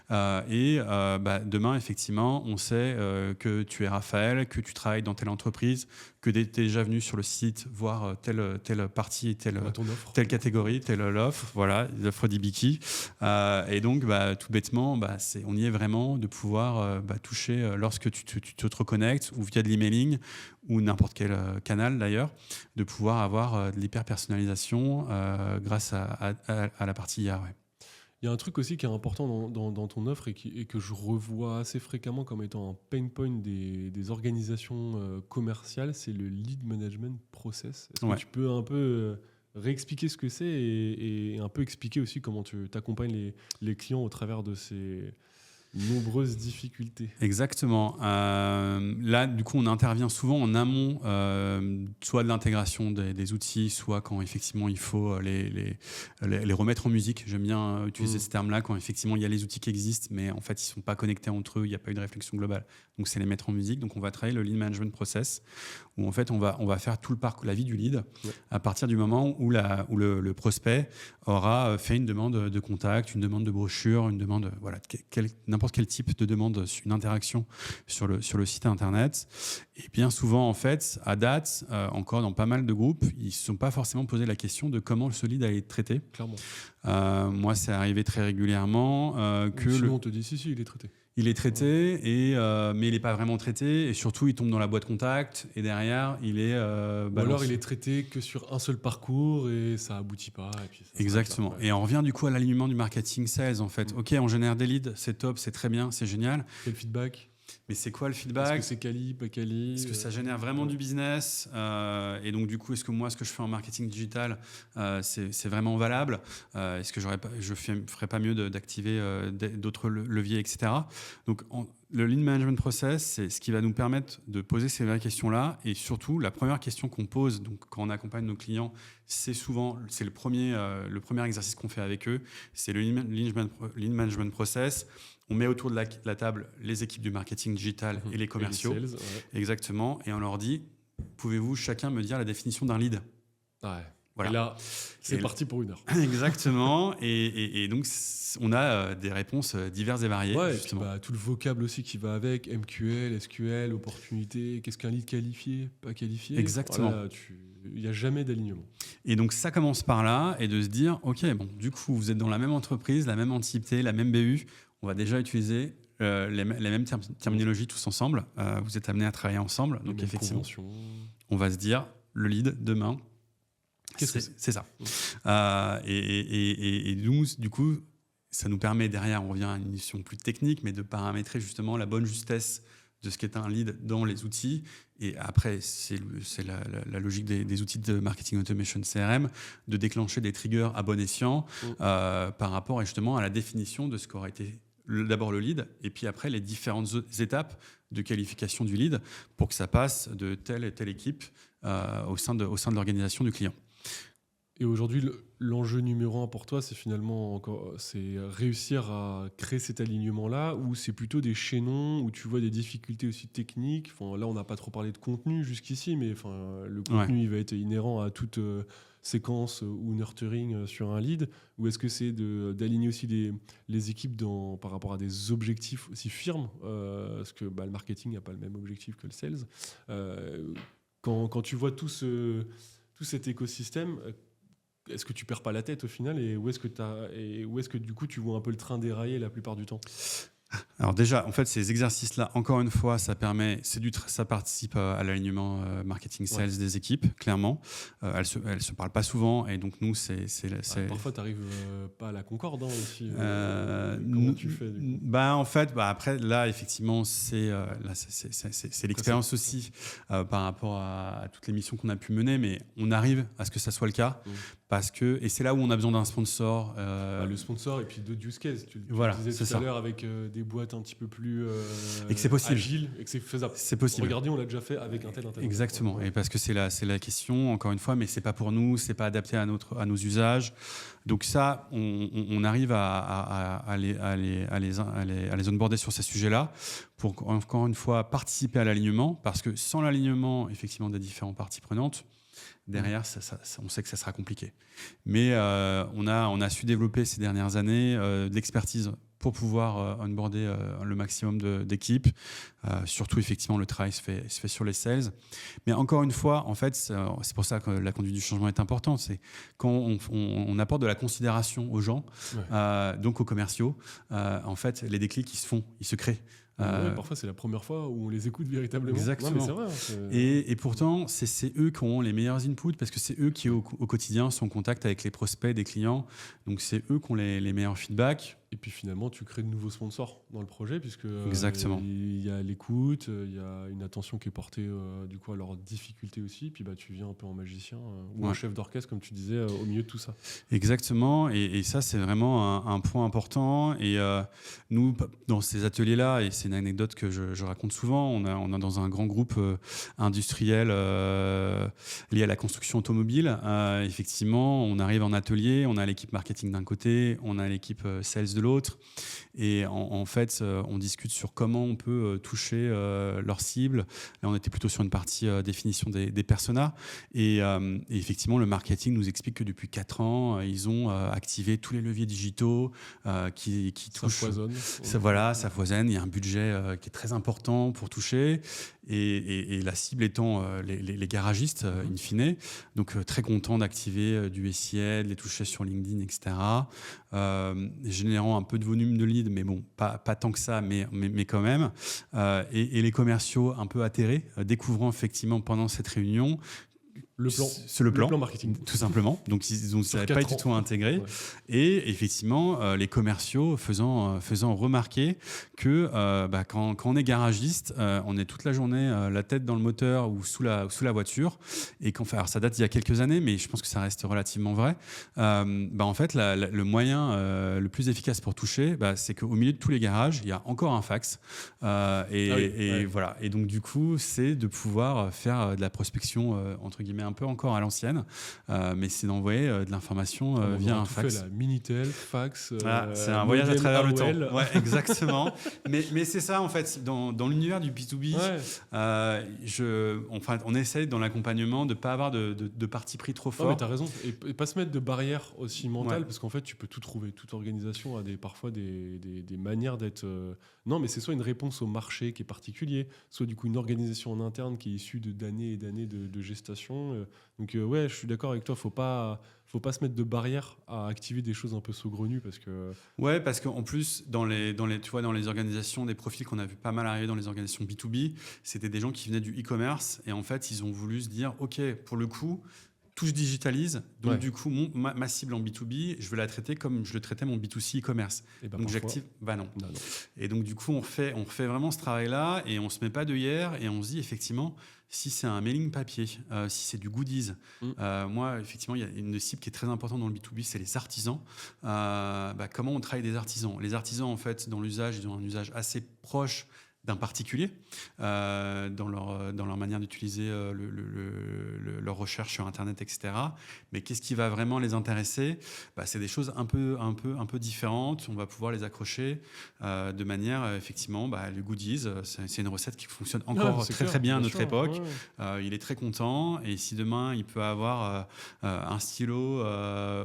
Demain, effectivement, on sait que tu es Raphaël, que tu travailles dans telle entreprise, que tu es déjà venu sur le site voir telle partie, telle catégorie, telle offre, voilà, l'offre d'Ibiki. Et donc, tout bêtement, on y est vraiment de pouvoir toucher lorsque tu te reconnectes ou via de l'emailing ou n'importe quel canal d'ailleurs, de pouvoir avoir de l'hyper-personnalisation grâce à la partie IA. Ouais. Il y a un truc aussi qui est important dans ton offre et que je revois assez fréquemment comme étant un pain point des organisations commerciales, c'est le lead management process. Est-ce que tu peux un peu réexpliquer ce que c'est et un peu expliquer aussi comment tu t'accompagnes les clients au travers de ces nombreuses difficultés? Exactement. Là, du coup, on intervient souvent en amont, soit de l'intégration des outils, soit quand effectivement il faut les remettre en musique. J'aime bien utiliser ce terme-là, quand effectivement il y a les outils qui existent, mais en fait ils ne sont pas connectés entre eux, il n'y a pas eu de réflexion globale. Donc c'est les mettre en musique. Donc on va travailler le lead management process, où en fait on va faire tout le parcours, la vie du lead, à partir du moment où le prospect aura fait une demande de contact, une demande de brochure, une demande, voilà, n'importe quel type de demande, une interaction sur le site internet. Et bien souvent, en fait, à date, encore dans pas mal de groupes, ils ne se sont pas forcément posé la question de comment ce lead allait être traité. Clairement. Moi, c'est arrivé très régulièrement. Sinon, on te dit si, il est traité. Il est traité, mais il n'est pas vraiment traité. Et surtout, il tombe dans la boîte contact. Et derrière, il est ou alors, il est traité que sur un seul parcours et ça aboutit pas. Et puis ça exactement. Et on revient du coup à l'alignement du marketing sales, en fait. OK, on génère des leads, c'est top, c'est très bien, c'est génial. Quel feedback? Mais c'est quoi le feedback? Est-ce que c'est quali, pas quali? Est-ce que ça génère vraiment du business? Et donc, du coup, est-ce que moi, ce que je fais en marketing digital, c'est vraiment valable? Est-ce que je ne ferais pas mieux d'activer d'autres leviers, etc. Donc, le lead management process, c'est ce qui va nous permettre de poser ces vraies questions-là. Et surtout, la première question qu'on pose donc, quand on accompagne nos clients, c'est le premier exercice qu'on fait avec eux. C'est le lead management process. On met autour de la table les équipes du marketing digital et les commerciaux. Et les sales, Exactement. Et on leur dit, pouvez-vous chacun me dire la définition d'un lead? Ouais. Voilà. Et là, c'est parti pour 1 heure. Exactement. et donc, on a des réponses diverses et variées. Ouais, justement. Et puis, tout le vocable aussi qui va avec, MQL, SQL, opportunité, qu'est-ce qu'un lead qualifié, pas qualifié. Exactement. Voilà, il n'y a jamais d'alignement. Et donc, ça commence par là, et de se dire, OK, bon, du coup, vous êtes dans la même entreprise, la même entité, la même BU, on va déjà utiliser les mêmes terminologies tous ensemble. Vous êtes amenés à travailler ensemble. Donc, effectivement, on va se dire, le lead, demain, c'est ça. Et nous, du coup, ça nous permet derrière, on revient à une notion plus technique, mais de paramétrer justement la bonne justesse de ce qu'est un lead dans les outils. Et après, c'est la logique des outils de marketing automation CRM, de déclencher des triggers à bon escient par rapport justement à la définition de ce qu'aurait été d'abord le lead, et puis après les différentes étapes de qualification du lead pour que ça passe de telle et telle équipe au sein de l'organisation du client. Et aujourd'hui, l'enjeu numéro 1 pour toi, c'est finalement c'est réussir à créer cet alignement-là, ou c'est plutôt des chaînons où tu vois des difficultés aussi techniques. Là, on n'a pas trop parlé de contenu jusqu'ici, mais le contenu, il va être inhérent à toute séquence ou nurturing sur un lead. Ou est-ce que c'est d'aligner aussi les équipes par rapport à des objectifs aussi firmes, parce que le marketing n'a pas le même objectif que le sales. Quand tu vois tout cet écosystème, est-ce que tu perds pas la tête au final, et où est-ce que du coup tu vois un peu le train dérailler la plupart du temps? Alors déjà, en fait, ces exercices-là, encore une fois, ça participe à l'alignement marketing sales des équipes, clairement. Elles se parlent pas souvent, et donc nous, Parfois, tu n'arrives pas à la concorde aussi. Comment nous- tu fais du coup? En fait, après, là, effectivement, c'est l'expérience aussi par rapport à toutes les missions qu'on a pu mener, mais on arrive à ce que ça soit le cas, et c'est là où on a besoin d'un sponsor. Le sponsor et puis d'autres use cases. Tu Voilà, disais c'est tout ça. à l'heure avec des boîtes un petit peu plus Et que c'est possible. agiles et que c'est faisable. C'est possible. Regardez, on l'a déjà fait avec un tel. Exactement, Ouais. et parce que c'est la question, encore une fois, mais c'est pas pour nous, c'est pas adapté à nos usages. Donc ça, on arrive à les onboarder sur ces sujets-là pour, encore une fois, participer à l'alignement, parce que sans l'alignement, effectivement, des différentes parties prenantes, derrière, on sait que ça sera compliqué. Mais on a su développer ces dernières années de l'expertise pour pouvoir onboarder le maximum d'équipes. Surtout, effectivement, le travail se fait sur les sales. Mais encore une fois, en fait, c'est pour ça que la conduite du changement est importante. C'est quand on apporte de la considération aux gens, donc aux commerciaux, en fait, les déclics, ils se créent. Parfois, c'est la première fois où on les écoute véritablement. Exactement. Non, mais c'est vrai, et pourtant, c'est eux qui ont les meilleurs inputs, parce que c'est eux qui, au quotidien, sont en contact avec les prospects des clients. Donc, c'est eux qui ont les meilleurs feedbacks. Et puis finalement, tu crées de nouveaux sponsors dans le projet, puisque Exactement. Il y a l'écoute, il y a une attention qui est portée du coup à leurs difficultés aussi. Puis tu viens un peu en magicien ou en chef d'orchestre, comme tu disais, au milieu de tout ça. Exactement. Et ça, c'est vraiment un point important. Et nous, dans ces ateliers-là, et c'est une anecdote que je raconte souvent, on a dans un grand groupe industriel lié à la construction automobile. Effectivement, on arrive en atelier, on a l'équipe marketing d'un côté, on a l'équipe sales de l'autre, et en fait on discute sur comment on peut toucher leur cible. Là on était plutôt sur une partie définition des personas, et effectivement le marketing nous explique que depuis 4 ans ils ont activé tous les leviers digitaux qui touchent. Ça foisonne. Ça foisonne, il y a un budget qui est très important pour toucher, et la cible étant les garagistes in fine, donc très content d'activer du SIA, de les toucher sur LinkedIn, etc. Générant un peu de volume de lead, mais bon, pas tant que ça, mais quand même. Et les commerciaux un peu atterrés, découvrant effectivement pendant cette réunion le plan marketing, tout simplement. Donc ils ne savaient pas du tout intégré. Et effectivement, les commerciaux faisant remarquer que quand on est garagiste, on est toute la journée la tête dans le moteur ou sous la voiture, et alors ça date d'il y a quelques années, mais je pense que ça reste relativement vrai. En fait, le moyen le plus efficace pour toucher, c'est qu'au milieu de tous les garages, il y a encore un fax. Voilà. Et donc du coup, c'est de pouvoir faire de la prospection entre guillemets un peu encore à l'ancienne, mais c'est d'envoyer de l'information via un fax. Fait la Minitel, fax. C'est un voyage à travers le temps. Ouais, exactement. mais c'est ça en fait, dans l'univers du B2B, on essaye dans l'accompagnement de ne pas avoir de parti pris trop fort. Mais tu as raison, et pas se mettre de barrières aussi mentales, parce qu'en fait tu peux tout trouver. Toute organisation a parfois des manières d'être. Non, mais c'est soit une réponse au marché qui est particulier, soit du coup une organisation en interne qui est issue d'années et d'années de gestation. Donc je suis d'accord avec toi, faut pas se mettre de barrières à activer des choses un peu saugrenues, parce que parce qu'en plus tu vois, dans les organisations, des profils qu'on a vu pas mal arriver dans les organisations B2B, c'était des gens qui venaient du e-commerce, et en fait ils ont voulu se dire ok, pour le coup tout se digitalise, donc du coup ma cible en B2B, je veux la traiter comme je le traitais mon B2C e-commerce. Donc j'active, non. Et donc du coup on refait vraiment ce travail-là, et on se met pas d'œillères, et on se dit effectivement, si c'est un mailing papier, si c'est du goodies, moi effectivement il y a une cible qui est très importante dans le B2B, c'est les artisans. Comment on travaille des artisans? Les artisans en fait, dans l'usage, ils ont un usage assez proche d'un particulier dans leur manière d'utiliser leur recherche sur Internet, etc. Mais qu'est-ce qui va vraiment les intéresser? C'est des choses un peu différentes. On va pouvoir les accrocher de manière, effectivement, le goodies, c'est une recette qui fonctionne encore très bien à notre époque. Il est très content, et si demain il peut avoir un stylo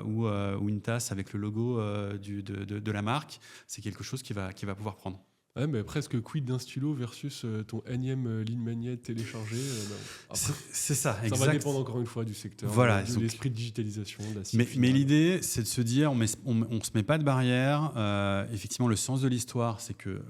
ou une tasse avec le logo de la marque, c'est quelque chose qu'il va pouvoir prendre. Ouais, mais presque quid d'un stylo versus ton énième lead magnet téléchargé. Non. Après, C'est ça, ça exact. va dépendre encore une fois du secteur, Voilà, de donc, l'esprit de digitalisation, de la cible mais finale. l'idée, c'est de se dire, on se met pas de barrière. Effectivement, le sens de l'histoire, c'est que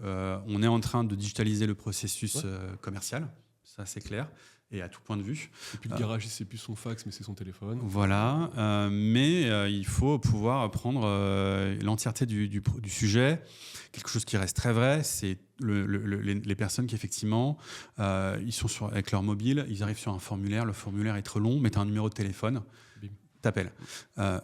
on est en train de digitaliser le processus commercial, ça c'est clair, et à tout point de vue. Et puis le garagiste, c'est plus son fax, mais c'est son téléphone. Voilà, mais il faut pouvoir prendre l'entièreté du sujet. Quelque chose qui reste très vrai, c'est les personnes qui effectivement, ils sont avec leur mobile, ils arrivent sur un formulaire, le formulaire est trop long, mais tu as un numéro de téléphone, Bim. t'appelles.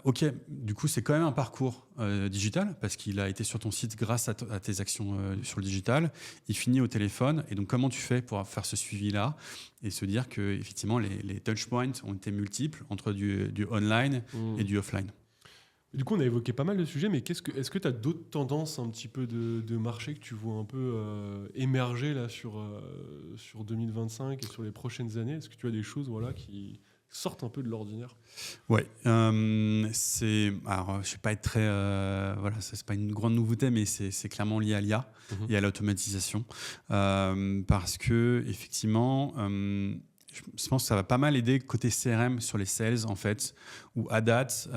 Ok, du coup c'est quand même un parcours digital, parce qu'il a été sur ton site grâce à tes actions sur le digital, il finit au téléphone, et donc comment tu fais pour faire ce suivi-là et se dire que effectivement les touchpoints ont été multiples entre du online et du offline. Du coup, on a évoqué pas mal de sujets, mais est-ce que tu as d'autres tendances un petit peu de marché que tu vois un peu émerger là, sur 2025 et sur les prochaines années? Est-ce que tu as des choses qui sortent un peu de l'ordinaire? Ouais, alors je vais pas être très, c'est pas une grande nouveauté, mais c'est clairement lié à l'IA et à l'automatisation, parce que effectivement, je pense que ça va pas mal aider côté CRM sur les sales en fait, où à date,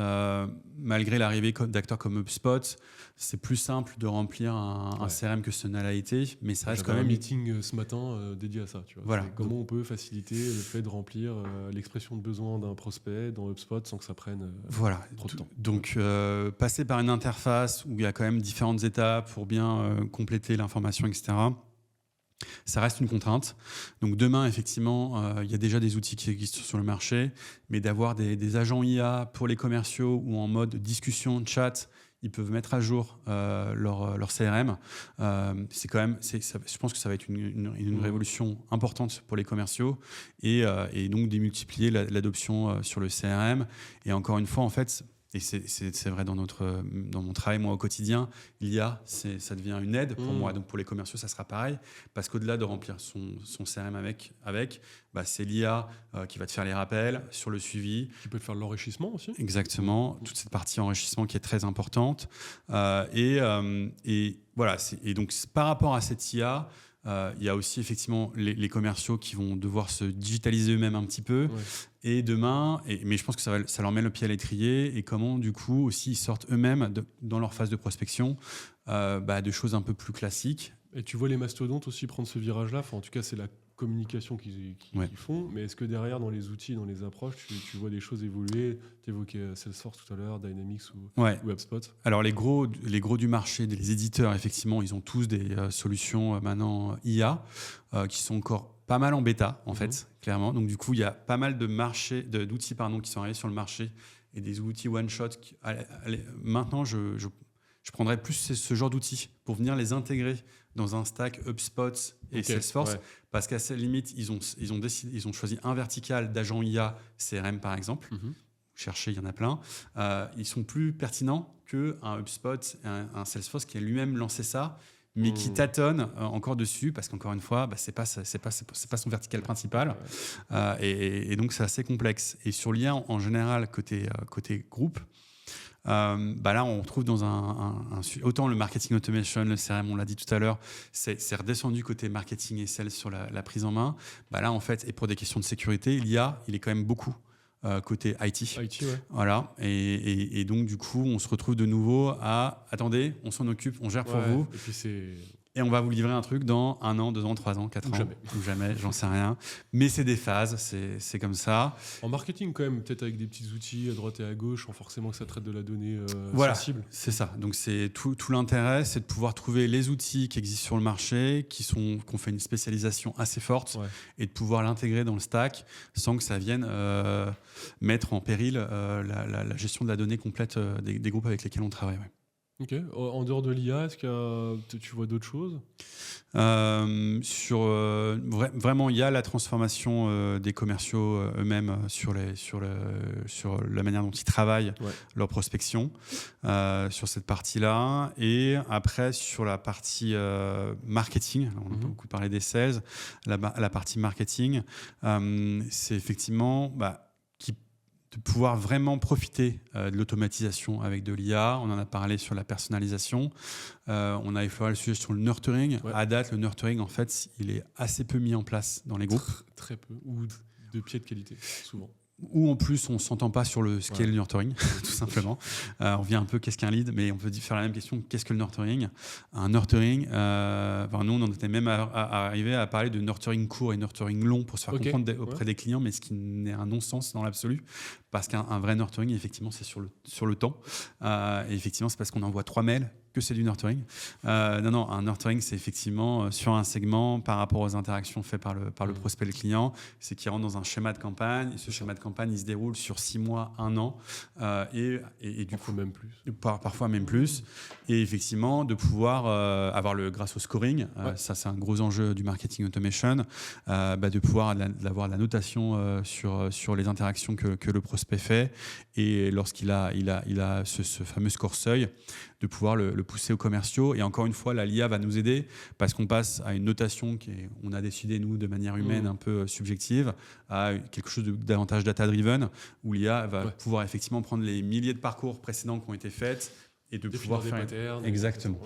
malgré l'arrivée d'acteurs comme HubSpot, c'est plus simple de remplir un CRM que ce n'a l'a été, mais ça reste quand même un meeting ce matin dédié à ça. Tu vois. Voilà. Comment on peut faciliter le fait de remplir l'expression de besoin d'un prospect dans HubSpot sans que ça prenne trop de temps. Donc, passer par une interface où il y a quand même différentes étapes pour bien compléter l'information, etc., ça reste une contrainte. Donc demain, effectivement, il y a déjà des outils qui existent sur le marché, mais d'avoir des agents IA pour les commerciaux ou en mode discussion, chat, ils peuvent mettre à jour leur CRM. C'est quand même, je pense que ça va être une révolution importante pour les commerciaux et donc démultiplier l'adoption sur le CRM. Et encore une fois, en fait, et c'est vrai dans mon travail, moi, au quotidien, l'IA, ça devient une aide pour moi. Donc, pour les commerciaux, ça sera pareil. Parce qu'au-delà de remplir son CRM c'est l'IA qui va te faire les rappels sur le suivi. Qui peut te faire l'enrichissement aussi. Exactement. Toute cette partie enrichissement qui est très importante. Et voilà. Et donc, par rapport à cette IA, il y a aussi effectivement les commerciaux qui vont devoir se digitaliser eux-mêmes un petit peu. Ouais. Et demain, mais je pense que ça leur met le pied à l'étrier, et comment du coup aussi ils sortent eux-mêmes dans leur phase de prospection de choses un peu plus classiques. Et tu vois les mastodontes aussi prendre ce virage-là. Enfin, en tout cas, c'est la communication qu'ils font. Mais est-ce que derrière, dans les outils, dans les approches, tu vois des choses évoluer? Tu évoquais Salesforce tout à l'heure, Dynamics ou HubSpot. Alors les gros du marché, les éditeurs, effectivement, ils ont tous des solutions maintenant IA qui sont encore pas mal en bêta, en fait, clairement. Donc du coup, il y a pas mal d'outils qui sont arrivés sur le marché, et des outils one-shot. Maintenant, je prendrais plus ce genre d'outils pour venir les intégrer dans un stack HubSpot et Salesforce, parce qu'à cette limite, ils ont choisi un vertical d'agents IA CRM, par exemple. Chercher, il y en a plein. Ils sont plus pertinents qu'un HubSpot, un Salesforce qui a lui-même lancé ça, mais qui tâtonne encore dessus, parce qu'encore une fois, c'est pas son vertical principal, et donc c'est assez complexe. Et sur l'IA en général, côté groupe, là on retrouve dans autant le marketing automation, le CRM, on l'a dit tout à l'heure, c'est redescendu côté marketing et sales sur la prise en main. Là en fait, et pour des questions de sécurité, l'IA, il est quand même beaucoup côté IT. Voilà. Et donc du coup, on se retrouve de nouveau à attendez, on s'en occupe, on gère pour vous. Et puis et on va vous livrer un truc dans 1 an, 2 ans, 3 ans, 4 ans. Ou jamais, j'en sais rien. Mais c'est des phases, c'est comme ça. En marketing, quand même, peut-être avec des petits outils à droite et à gauche, sans forcément que ça traite de la donnée sensible. C'est ça. Donc c'est tout l'intérêt, c'est de pouvoir trouver les outils qui existent sur le marché, qu'on fait une spécialisation assez forte, et de pouvoir l'intégrer dans le stack sans que ça vienne mettre en péril la gestion de la donnée complète des groupes avec lesquels on travaille. Ok. En dehors de l'IA, est-ce que tu vois d'autres choses? Vraiment, il y a la transformation des commerciaux eux-mêmes sur la manière dont ils travaillent leur prospection, sur cette partie-là. Et après, sur la partie marketing, on a beaucoup parlé des sales, la partie marketing, c'est effectivement... de pouvoir vraiment profiter de l'automatisation avec de l'IA. On en a parlé sur la personnalisation. On a effleuré le sujet sur le nurturing. Ouais. À date, le nurturing, en fait, il est assez peu mis en place dans les groupes. Très peu. Ou de pied de qualité, souvent. Ou en plus, on ne s'entend pas sur ce qu'est le nurturing, tout simplement. On vient un peu, qu'est-ce qu'un lead? Mais on peut faire la même question, qu'est-ce que le nurturing? Un nurturing, nous, on en était même arrivé à parler de nurturing court et nurturing long pour se faire comprendre auprès des clients, mais ce qui n'est un non-sens dans l'absolu. Parce qu'un vrai nurturing, effectivement, c'est sur le temps. Et effectivement, c'est parce qu'on envoie 3 mails que c'est du nurturing. Non, un nurturing, c'est effectivement sur un segment par rapport aux interactions faites par le prospect, le client. C'est qu'il rentre dans un schéma de campagne. Et ce schéma de campagne, il se déroule sur 6 mois, 1 an. Et du coup, même plus. Parfois même plus. Et effectivement, de pouvoir avoir grâce au scoring, ça c'est un gros enjeu du marketing automation, de pouvoir avoir la notation sur les interactions que le prospect fait. Et lorsqu'il a ce fameux score seuil, de pouvoir le pousser aux commerciaux. Et encore une fois, l'IA va nous aider parce qu'on passe à une notation on a décidé, nous, de manière humaine, un peu subjective, à quelque chose de davantage data-driven, où l'IA va pouvoir effectivement prendre les milliers de parcours précédents qui ont été faits et de pouvoir faire... patterns. Exactement.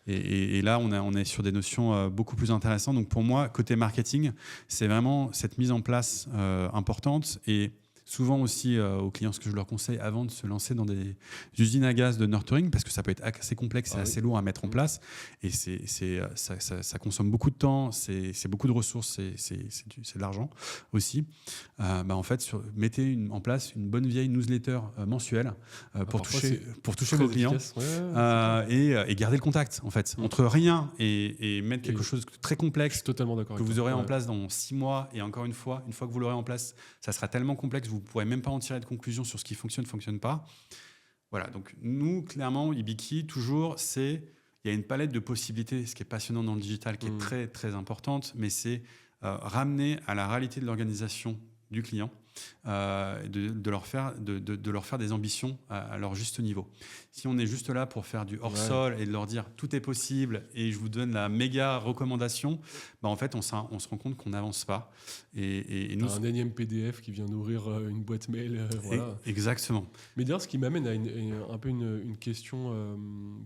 Et là, on est sur des notions beaucoup plus intéressantes. Donc pour moi, côté marketing, c'est vraiment cette mise en place importante. Et souvent aussi aux clients, ce que je leur conseille avant de se lancer dans des usines à gaz de nurturing, parce que ça peut être assez complexe et assez lourd à mettre en place, et ça consomme beaucoup de temps, c'est beaucoup de ressources, c'est de l'argent aussi. En fait, mettez en place une bonne vieille newsletter mensuelle pour toucher vos clients et garder le contact en fait entre rien et mettre quelque chose de très complexe que vous aurez en place dans 6 mois, et encore une fois que vous l'aurez en place, ça sera tellement complexe, vous ne pourrez même pas en tirer de conclusion sur ce qui fonctionne pas. Voilà, donc nous, clairement, Hibiki, toujours, il y a une palette de possibilités, ce qui est passionnant dans le digital, qui est très, très importante, mais c'est ramener à la réalité de l'organisation du client, de leur faire des ambitions à leur juste niveau. Si on est juste là pour faire du hors-sol et de leur dire tout est possible et je vous donne la méga recommandation, en fait, on se rend compte qu'on n'avance pas. Et nous, un énième PDF qui vient nourrir une boîte mail. Voilà. Exactement. Mais d'ailleurs, ce qui m'amène à un peu une question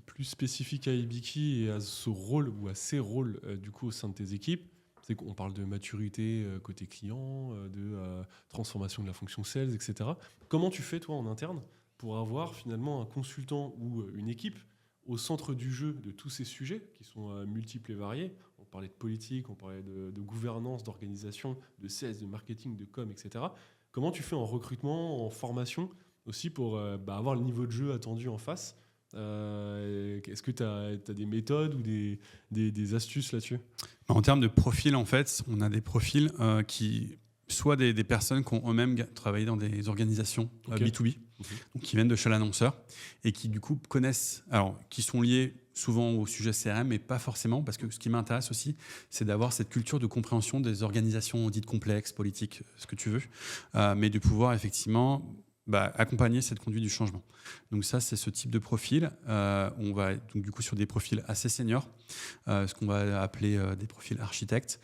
plus spécifique à Hibiki et à ce rôle ou à ces rôles du coup au sein de tes équipes. C'est qu'on parle de maturité côté client, de transformation de la fonction sales, etc. Comment tu fais, toi, en interne, pour avoir finalement un consultant ou une équipe au centre du jeu de tous ces sujets qui sont multiples et variés? On parlait de politique, on parlait de gouvernance, d'organisation, de sales, de marketing, de com, etc. Comment tu fais en recrutement, en formation aussi pour avoir le niveau de jeu attendu en face? Est-ce que tu as des méthodes ou des astuces là-dessus? En termes de profil, en fait, on a des profils qui, soit des personnes qui ont eux-mêmes travaillé dans des organisations B2B, donc qui viennent de chez l'annonceur et qui du coup connaissent, alors qui sont liés souvent au sujet CRM, mais pas forcément, parce que ce qui m'intéresse aussi, c'est d'avoir cette culture de compréhension des organisations dites complexes, politiques, ce que tu veux, mais de pouvoir effectivement accompagner cette conduite du changement. Donc ça, c'est ce type de profil. On va donc du coup sur des profils assez seniors, ce qu'on va appeler des profils architectes.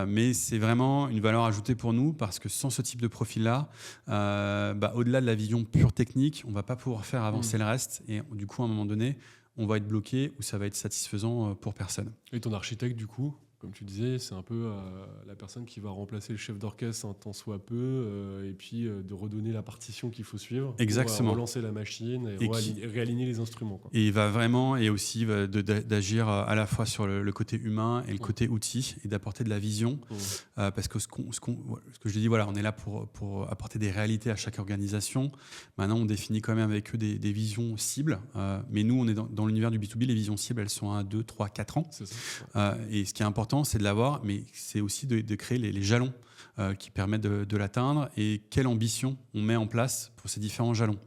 Mais c'est vraiment une valeur ajoutée pour nous parce que sans ce type de profil-là, au-delà de la vision pure technique, on ne va pas pouvoir faire avancer le reste. Et du coup, à un moment donné, on va être bloqué ou ça va être satisfaisant pour personne. Et ton architecte, du coup, comme tu disais, c'est un peu la personne qui va remplacer le chef d'orchestre un tant soit peu, et puis de redonner la partition qu'il faut suivre. Exactement. Pour relancer la machine et réaligner les instruments, quoi. Et il va vraiment, et aussi d'agir à la fois sur le côté humain et le côté outil, et d'apporter de la vision. Parce que ce que je dis, voilà, on est là pour apporter des réalités à chaque organisation. Maintenant, on définit quand même avec eux des visions cibles. Mais nous, on est dans l'univers du B2B, les visions cibles, elles sont à 2, 3, 4 ans. C'est ça. Et ce qui est important, c'est de l'avoir, mais c'est aussi de créer les jalons qui permettent de l'atteindre et quelle ambition on met en place pour ces différents jalons.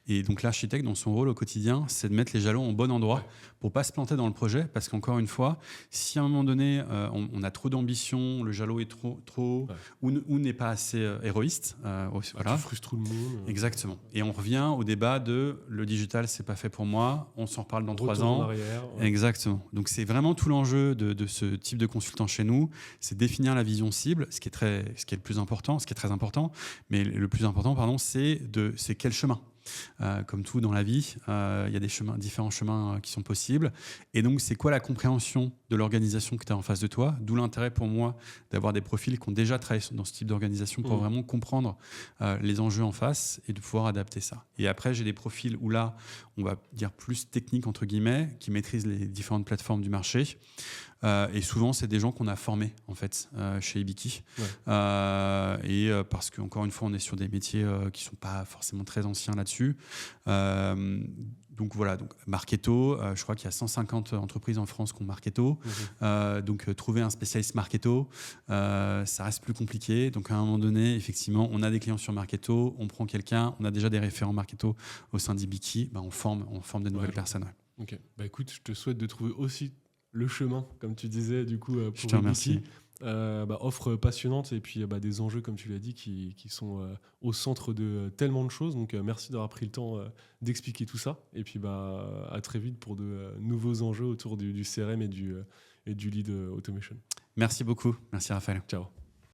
Et donc l'architecte, dans son rôle au quotidien, c'est de mettre les jalons au bon endroit pour pas se planter dans le projet, parce qu'encore une fois, si à un moment donné, on a trop d'ambition, le jalot est trop haut, ou n'est pas assez héroïste, Tu frustres tout le monde. Exactement. Et on revient au débat de le digital, c'est pas fait pour moi, on s'en reparle dans 3 ans. En arrière, Exactement. Donc c'est vraiment tout l'enjeu de ce type de consultant chez nous, c'est définir la vision cible, ce qui est le plus important, ce qui est très important, mais le plus important, pardon, c'est quel chemin. Comme tout dans la vie, il y a différents chemins qui sont possibles. Et donc, c'est quoi la compréhension de l'organisation que tu as en face de toi? D'où l'intérêt pour moi d'avoir des profils qui ont déjà travaillé dans ce type d'organisation pour vraiment comprendre les enjeux en face et de pouvoir adapter ça. Et après, j'ai des profils où là, on va dire plus techniques, entre guillemets, qui maîtrisent les différentes plateformes du marché. Et souvent, c'est des gens qu'on a formés en fait chez Ibiki. Parce qu'encore une fois, on est sur des métiers qui ne sont pas forcément très anciens là-dessus. Donc voilà, Marketo, je crois qu'il y a 150 entreprises en France qui ont Marketo. Donc trouver un spécialiste Marketo, ça reste plus compliqué. Donc à un moment donné, effectivement, on a des clients sur Marketo, on prend quelqu'un, on a déjà des référents Marketo au sein d'Ibiki, on forme de nouvelles personnes. Ouais. Ok, écoute, je te souhaite de trouver aussi le chemin, comme tu disais, du coup, pour je te remercie. Offre passionnante et puis des enjeux, comme tu l'as dit, qui sont au centre de tellement de choses. Donc, merci d'avoir pris le temps d'expliquer tout ça. Et puis, à très vite pour de nouveaux enjeux autour du CRM et du lead automation. Merci beaucoup. Merci, Raphaël. Ciao.